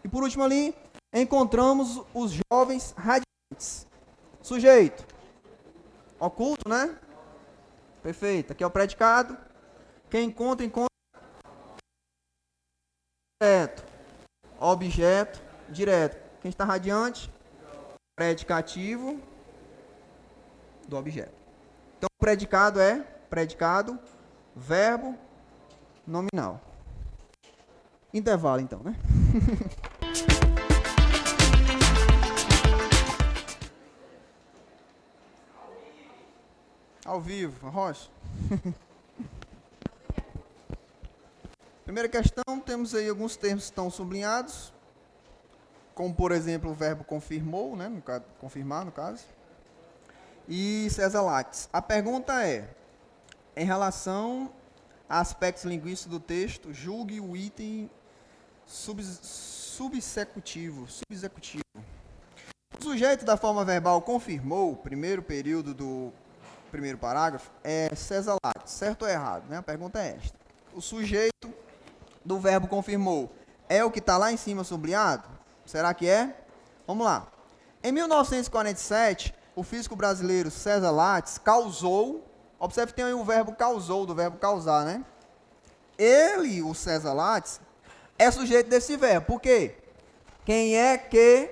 E por último ali, encontramos os jovens radiantes. Sujeito. Oculto, né? Perfeito. Aqui é o predicado. Quem encontra, encontra. Direto. Objeto. Direto. Quem está radiante? Predicativo do objeto. Então, o predicado é predicado, verbo, nominal. Intervalo, então, né? Ao vivo, Rocha. Primeira questão, temos aí alguns termos que estão sublinhados, como, por exemplo, o verbo confirmou, né? No caso, confirmar, no caso. E César Lattes. A pergunta é, em relação a aspectos linguísticos do texto, julgue o item subsecutivo. O sujeito da forma verbal confirmou, primeiro período do primeiro parágrafo, é César Lattes. Certo ou errado? Né? A pergunta é esta. O sujeito do verbo confirmou é o que está lá em cima sublinhado? Será que é? Vamos lá. Em 1947, o físico brasileiro César Lattes causou, observe que tem aí o verbo causou, do verbo causar, né? Ele, o César Lattes, é sujeito desse verbo. Por quê? Quem é que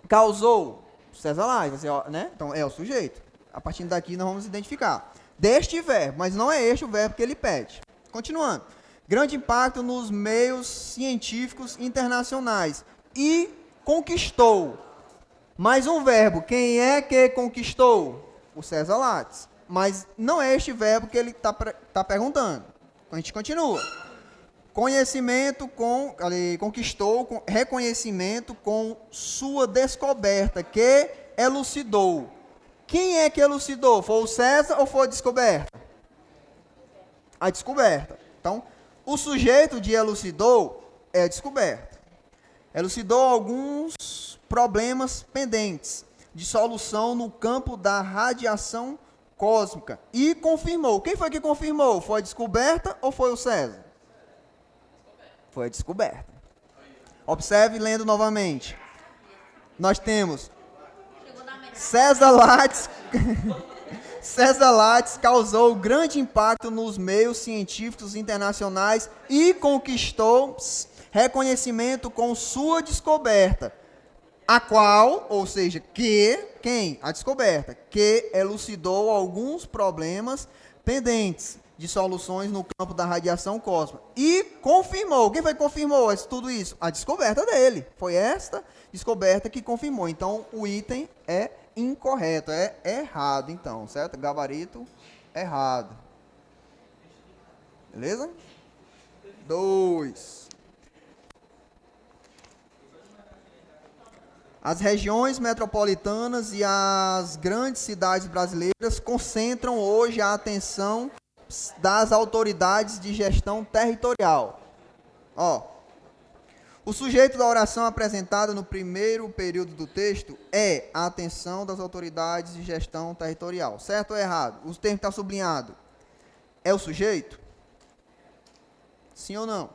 causou? César Lattes, né? Então é o sujeito. A partir daqui nós vamos identificar. Deste verbo, mas não é este o verbo que ele pede. Continuando. Grande impacto nos meios científicos internacionais. E conquistou. Mais um verbo. Quem é que conquistou? O César Lattes. Mas não é este verbo que ele está perguntando. Então a gente continua. Conhecimento com... conquistou reconhecimento com sua descoberta, que elucidou. Quem é que elucidou? Foi o César ou foi a descoberta? A descoberta. Então, o sujeito de elucidou é a descoberta. Elucidou alguns problemas pendentes de solução no campo da radiação cósmica e confirmou. Quem foi que confirmou? Foi a descoberta ou foi o César? Foi a descoberta. Observe lendo novamente. Nós temos César Lattes. César Lattes causou grande impacto nos meios científicos internacionais e conquistou reconhecimento com sua descoberta, a qual, ou seja, quem? A descoberta, que elucidou alguns problemas pendentes de soluções no campo da radiação cósmica. E confirmou. Quem foi que confirmou tudo isso? A descoberta dele. Foi esta descoberta que confirmou. Então, o item é incorreto, é errado, então, certo? Gabarito errado. Beleza? 2. As regiões metropolitanas e as grandes cidades brasileiras concentram hoje a atenção das autoridades de gestão territorial. O sujeito da oração apresentada no primeiro período do texto é a atenção das autoridades de gestão territorial. Certo ou errado? O termo está sublinhado. É o sujeito? Sim ou não?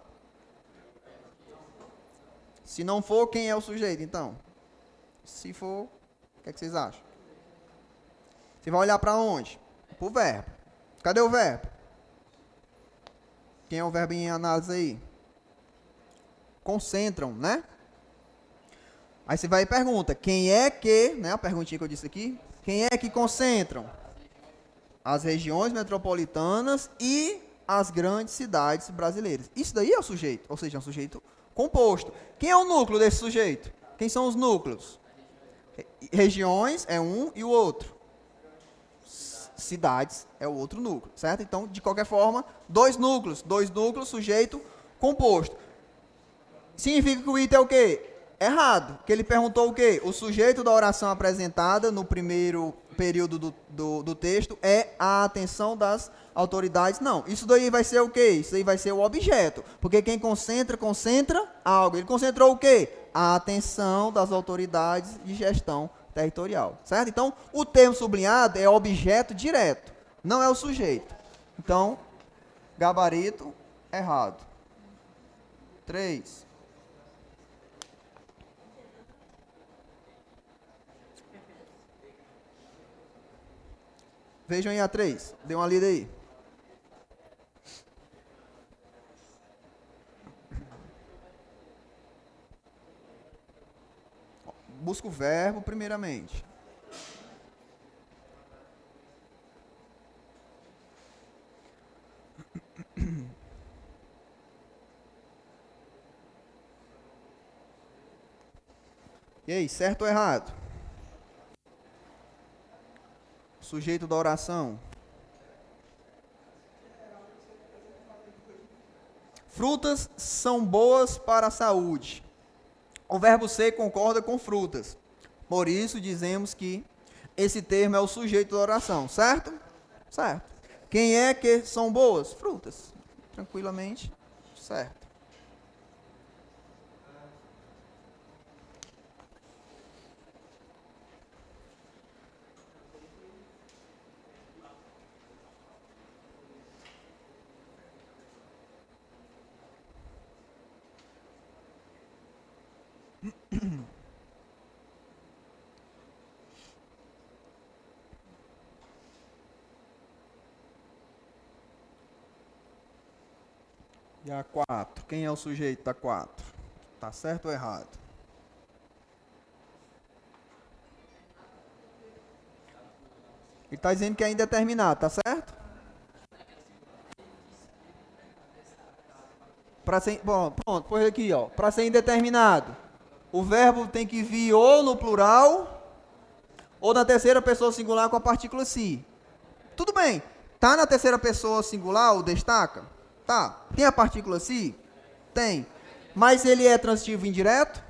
Se não for, quem é o sujeito, então? Se for, o que é que vocês acham? Você vai olhar para onde? Para o verbo. Cadê o verbo? Quem é o verbo em análise aí? Concentram, né? Aí você vai e pergunta, quem é que, né, a perguntinha que eu disse aqui, quem é que concentram? As regiões metropolitanas e as grandes cidades brasileiras. Isso daí é o sujeito, ou seja, é um sujeito composto. Quem é o núcleo desse sujeito? Quem são os núcleos? Regiões é um e o outro. Cidades é o outro núcleo, certo? Então, de qualquer forma, dois núcleos, sujeito composto. Significa que o item é o quê? Errado. Que ele perguntou o quê? O sujeito da oração apresentada no primeiro período do texto é a atenção das autoridades. Não, isso daí vai ser o quê? Isso daí vai ser o objeto. Porque quem concentra algo. Ele concentrou o quê? A atenção das autoridades de gestão territorial. Certo? Então, o termo sublinhado é objeto direto, não é o sujeito. Então, gabarito errado. 3. Vejam em A3. Dê uma lida aí. Busca o verbo primeiramente. E aí, certo ou errado? Sujeito da oração. Frutas são boas para a saúde. O verbo ser concorda com frutas. Por isso dizemos que esse termo é o sujeito da oração, certo? Certo. Quem é que são boas? Frutas. Tranquilamente, certo. E a 4. Quem é o sujeito da 4? Tá certo ou errado? Ele está dizendo que é indeterminado, tá certo? Pronto, põe aqui, ó. Para ser indeterminado, o verbo tem que vir ou no plural ou na terceira pessoa singular com a partícula si. Tudo bem. Tá na terceira pessoa singular, o destaca? Tá. Tem a partícula si? Tem. Mas ele é transitivo indireto?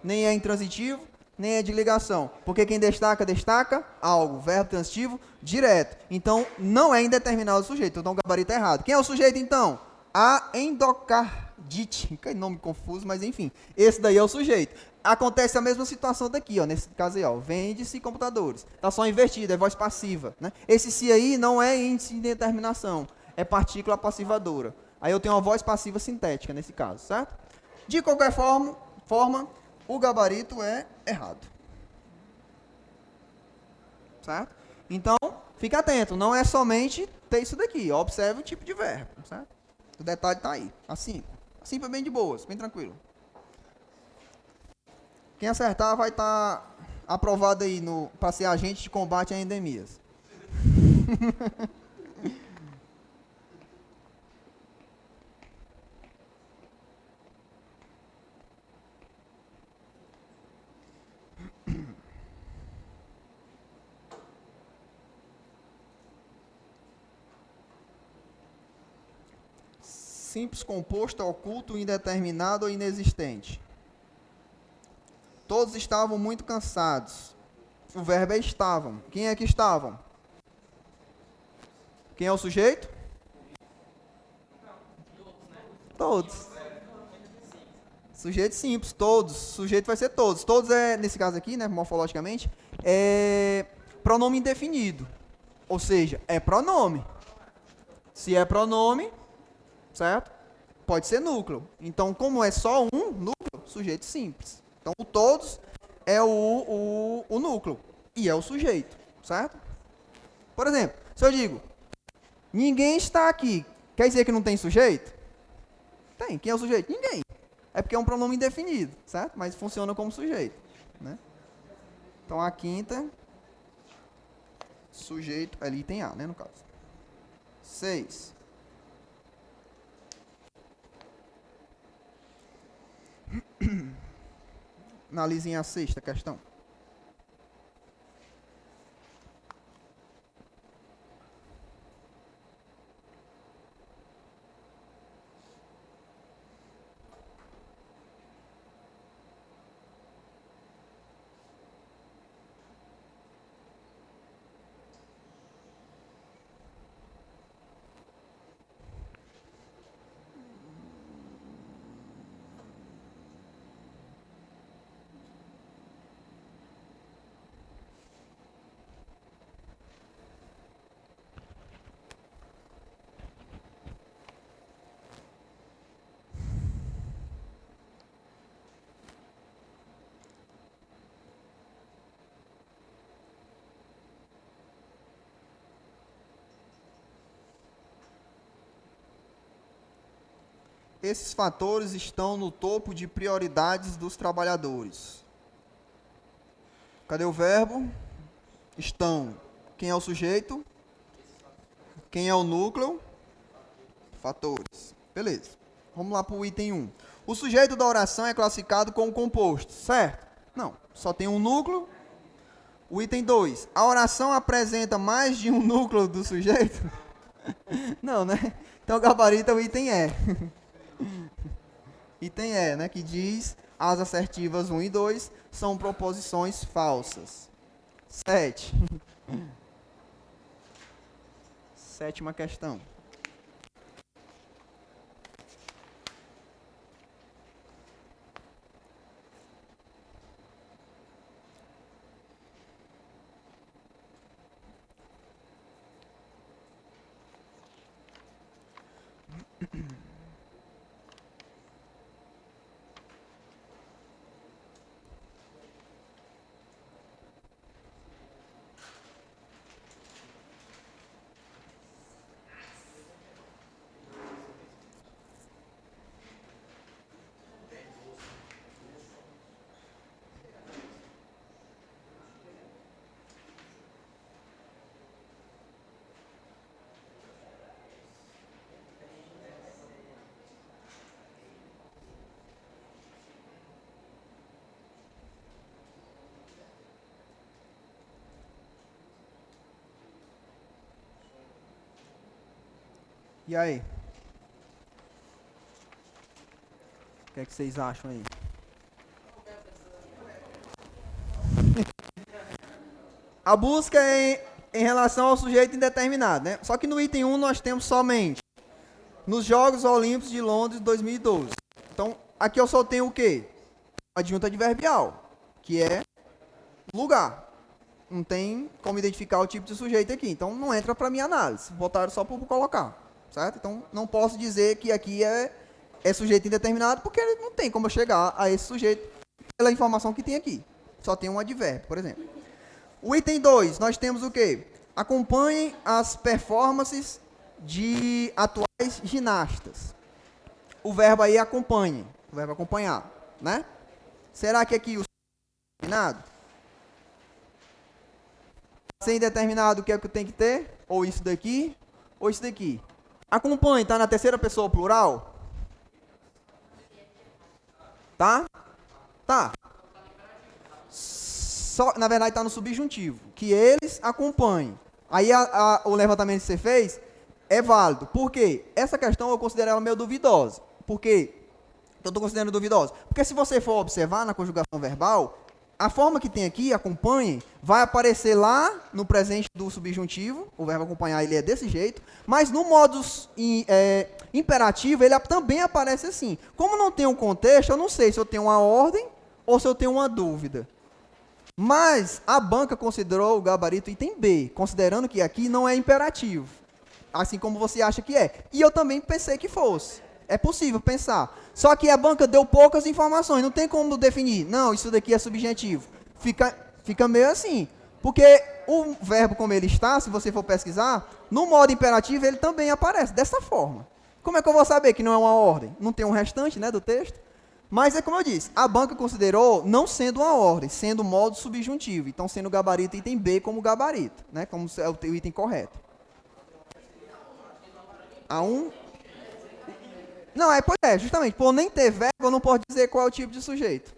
Nem é intransitivo? Nem é de ligação. Porque quem destaca algo. Verbo transitivo direto. Então, não é indeterminado o sujeito. Então, o gabarito é errado. Quem é o sujeito, então? A endocardite. Que nome confuso, mas enfim. Esse daí é o sujeito. Acontece a mesma situação daqui, ó, nesse caso aí, ó. Vende-se computadores. Tá só invertido, é voz passiva, né? Esse se aí não é índice de determinação. É partícula passivadora. Aí eu tenho uma voz passiva sintética nesse caso, certo? De qualquer forma, o gabarito é errado. Certo? Então, fique atento. Não é somente ter isso daqui. Observe o tipo de verbo, certo? O detalhe está aí. Assim. Assim foi bem de boas, bem tranquilo. Quem acertar vai estar aprovado aí para ser agente de combate a endemias. Simples composto, oculto, indeterminado ou inexistente. Todos estavam muito cansados. O verbo é estavam. Quem é que estavam? Quem é o sujeito? Todos. Sujeito simples, todos. Sujeito vai ser todos. Todos é, nesse caso aqui, né, morfologicamente, é pronome indefinido. Ou seja, é pronome. Se é pronome, certo? Pode ser núcleo. Então, como é só um núcleo, sujeito simples. Então, o todos é o núcleo e é o sujeito, certo? Por exemplo, se eu digo, ninguém está aqui, quer dizer que não tem sujeito? Tem. Quem é o sujeito? Ninguém. É porque é um pronome indefinido, certo? Mas funciona como sujeito, né? Então, a quinta, sujeito, ali tem A, né, no caso. 6. Analisem a sexta questão. Esses fatores estão no topo de prioridades dos trabalhadores. Cadê o verbo? Estão. Quem é o sujeito? Quem é o núcleo? Fatores. Beleza. Vamos lá para o item 1. O sujeito da oração é classificado como composto, certo? Não, só tem um núcleo. O item 2. A oração apresenta mais de um núcleo do sujeito? Não, né? Então o gabarito é o item E. Item E, né? Que diz as assertivas 1 e 2 são proposições falsas. 7. Sétima questão. E aí? O que é que vocês acham aí? A busca é em relação ao sujeito indeterminado, né? Só que no item 1 nós temos somente nos Jogos Olímpicos de Londres 2012. Então, aqui eu só tenho o quê? Adjunto adverbial, que é lugar. Não tem como identificar o tipo de sujeito aqui. Então, não entra para minha análise. Botaram só para colocar, certo? Então, não posso dizer que aqui é sujeito indeterminado, porque não tem como eu chegar a esse sujeito pela informação que tem aqui. Só tem um advérbio, por exemplo. O item 2, nós temos o quê? Acompanhem as performances de atuais ginastas. O verbo aí é acompanhe, o verbo acompanhar, né? Será que aqui o indeterminado? Ser indeterminado, o que é que tem que ter? Ou isso daqui, ou isso daqui. Acompanhe, tá na terceira pessoa plural? Tá? Tá. Só, na verdade, está no subjuntivo. Que eles acompanhem. Aí o levantamento que você fez é válido. Por quê? Essa questão eu considero ela meio duvidosa. Por quê? Eu estou considerando duvidosa. Porque se você for observar na conjugação verbal, a forma que tem aqui, acompanhe, vai aparecer lá no presente do subjuntivo, o verbo acompanhar ele é desse jeito, mas no modus imperativo ele também aparece assim. Como não tem um contexto, eu não sei se eu tenho uma ordem ou se eu tenho uma dúvida. Mas a banca considerou o gabarito item B, considerando que aqui não é imperativo, assim como você acha que é. E eu também pensei que fosse. É possível pensar. Só que a banca deu poucas informações, não tem como definir. Não, isso daqui é subjetivo. Fica meio assim. Porque o verbo como ele está, se você for pesquisar, no modo imperativo ele também aparece dessa forma. Como é que eu vou saber que não é uma ordem? Não tem um restante, né, do texto? Mas é como eu disse, a banca considerou não sendo uma ordem, sendo modo subjuntivo. Então, sendo o gabarito item B como gabarito, né, como é o item correto. A1... Não, pois é, justamente, por nem ter verbo, eu não posso dizer qual é o tipo de sujeito.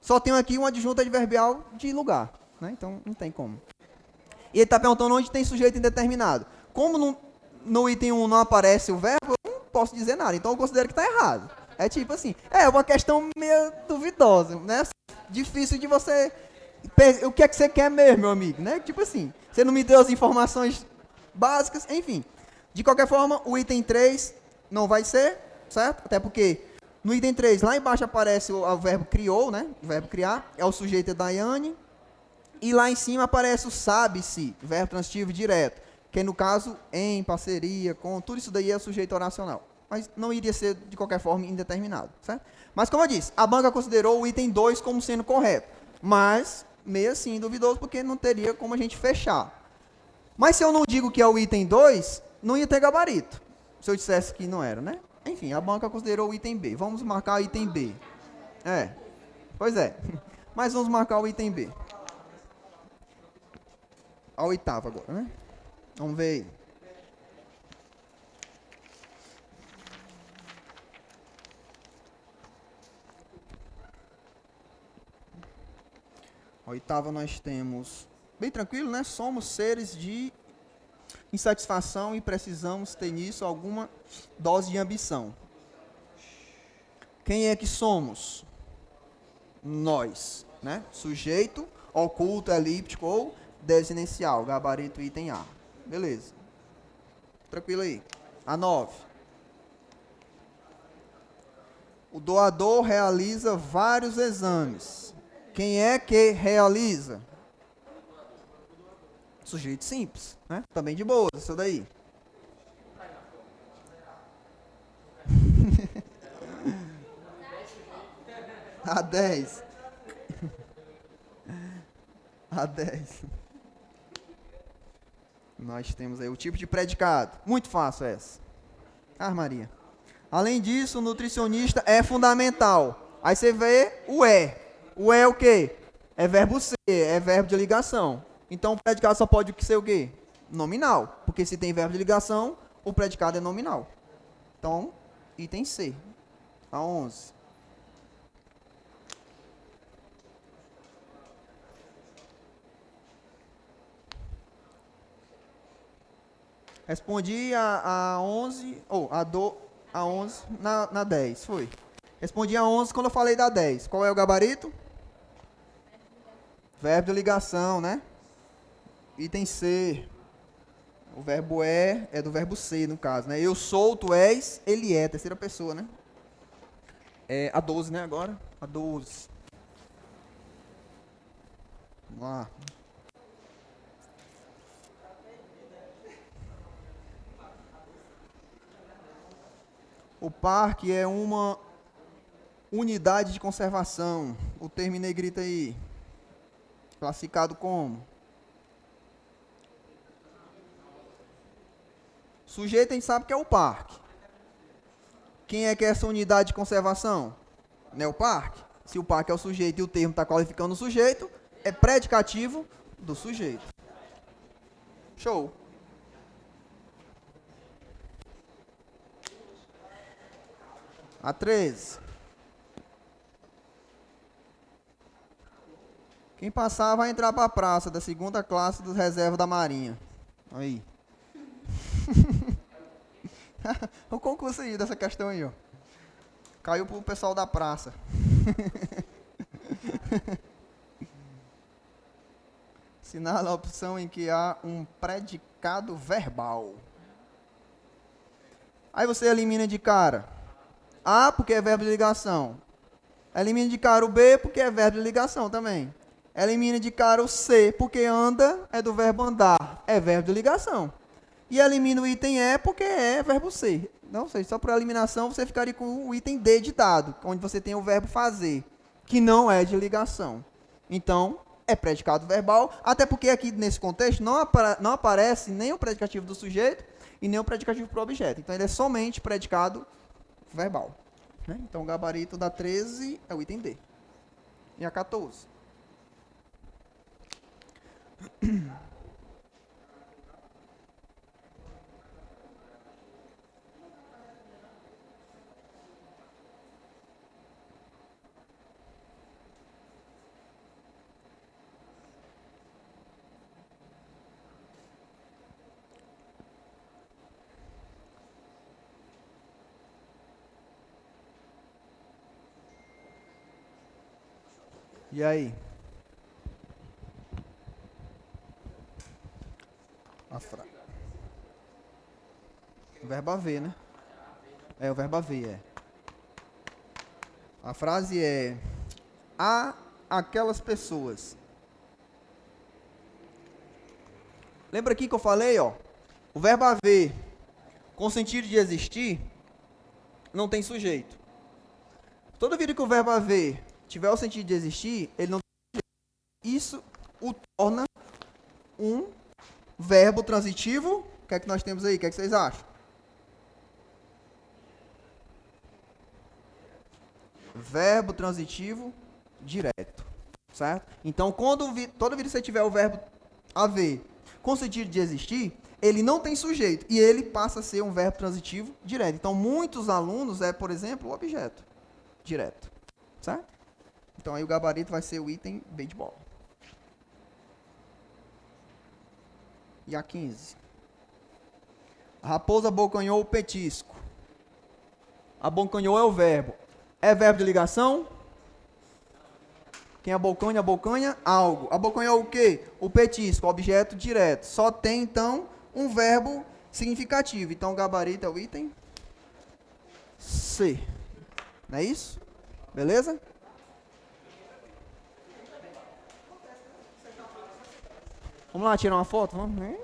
Só tenho aqui uma adjunta adverbial de lugar, né? Então não tem como. E ele está perguntando onde tem sujeito indeterminado. Como no item 1 não aparece o verbo, eu não posso dizer nada, então eu considero que está errado. É tipo assim, é uma questão meio duvidosa, né? Difícil de você... O que é que você quer mesmo, meu amigo, né? Tipo assim, você não me deu as informações básicas, enfim. De qualquer forma, o item 3 não vai ser, certo? Até porque no item 3, lá embaixo aparece o verbo criou, né? O verbo criar, é o sujeito Daiane. E lá em cima aparece o sabe-se, verbo transitivo direto, que no caso, em parceria com, tudo isso daí é o sujeito oracional. Mas não iria ser, de qualquer forma, indeterminado, certo? Mas, como eu disse, a banca considerou o item 2 como sendo correto. Mas, meio assim, duvidoso, porque não teria como a gente fechar. Mas se eu não digo que é o item 2, não ia ter gabarito. Se eu dissesse que não era, né? Enfim, a banca considerou o item B. Vamos marcar o item B. Pois é. Mas vamos marcar o item B. A oitava agora, né? Vamos ver aí. A oitava nós temos... Bem tranquilo, né? Somos seres de insatisfação e precisamos ter nisso alguma dose de ambição. Quem é que somos? Nós, né? Sujeito, oculto, elíptico ou desinencial, gabarito item A. Beleza. Tranquilo aí. A 9. O doador realiza vários exames. Quem é que realiza? Sujeito simples, né? Também de boa, isso daí. A 10. A 10. Nós temos aí o tipo de predicado. Muito fácil essa. Ah, Maria. Além disso, o nutricionista é fundamental. Aí você vê o é. O é o quê? É verbo ser, é verbo de ligação. Então o predicado só pode ser o quê? Nominal. Porque se tem verbo de ligação, o predicado é nominal. Então, item C. A 11. Respondi a 11, ou a 11 na 10, foi. Respondi a 11 quando eu falei da 10. Qual é o gabarito? Verbo de ligação, né? Item C. O verbo é do verbo ser, no caso, né? Eu sou, tu és, ele é, terceira pessoa, né? É a 12, né, agora? A 12. Vamos lá. O parque é uma unidade de conservação. O termo em negrita aí. Classificado como? Sujeito a gente sabe que é o parque. Quem é que é essa unidade de conservação? Não é o parque? Se o parque é o sujeito e o termo está qualificando o sujeito, é predicativo do sujeito. Show. A 13. Quem passar vai entrar para a praça da segunda classe dos reservas da Marinha. Aí. O concurso aí dessa questão aí, ó. Caiu pro pessoal da praça. Assinala a opção em que há um predicado verbal. Aí você elimina de cara A porque é verbo de ligação. Elimina de cara o B porque é verbo de ligação também. Elimina de cara o C porque anda é do verbo andar, é verbo de ligação. E elimina o item E porque é verbo ser. Não sei, só por eliminação você ficaria com o item D de dado, onde você tem o verbo fazer, que não é de ligação. Então, é predicado verbal, até porque aqui nesse contexto não aparece nem o predicativo do sujeito e nem o predicativo para o objeto. Então, ele é somente predicado verbal. Né? Então, o gabarito da 13 é o item D. E a 14? E aí? O verbo haver, né? É, o verbo haver, é. A frase é: há aquelas pessoas. Lembra aqui que eu falei, ó? O verbo haver, com sentido de existir, não tem sujeito. Toda vida que o verbo haver tiver o sentido de existir, ele não tem sujeito. Isso o torna um verbo transitivo. O que é que nós temos aí? O que é que vocês acham? Verbo transitivo direto, certo? Então, toda vez que você tiver o verbo haver com sentido de existir, ele não tem sujeito e ele passa a ser um verbo transitivo direto. Então, muitos alunos por exemplo, o objeto direto, certo? Então, aí o gabarito vai ser o item B de bola. E a 15? A raposa abocanhou o petisco. Abocanhou é o verbo. É verbo de ligação? Quem abocanha, algo. Abocanhou o quê? O petisco, objeto direto. Só tem, então, um verbo significativo. Então, o gabarito é o item C. Não é isso? Beleza? Vamos lá tirar uma foto? Vamos.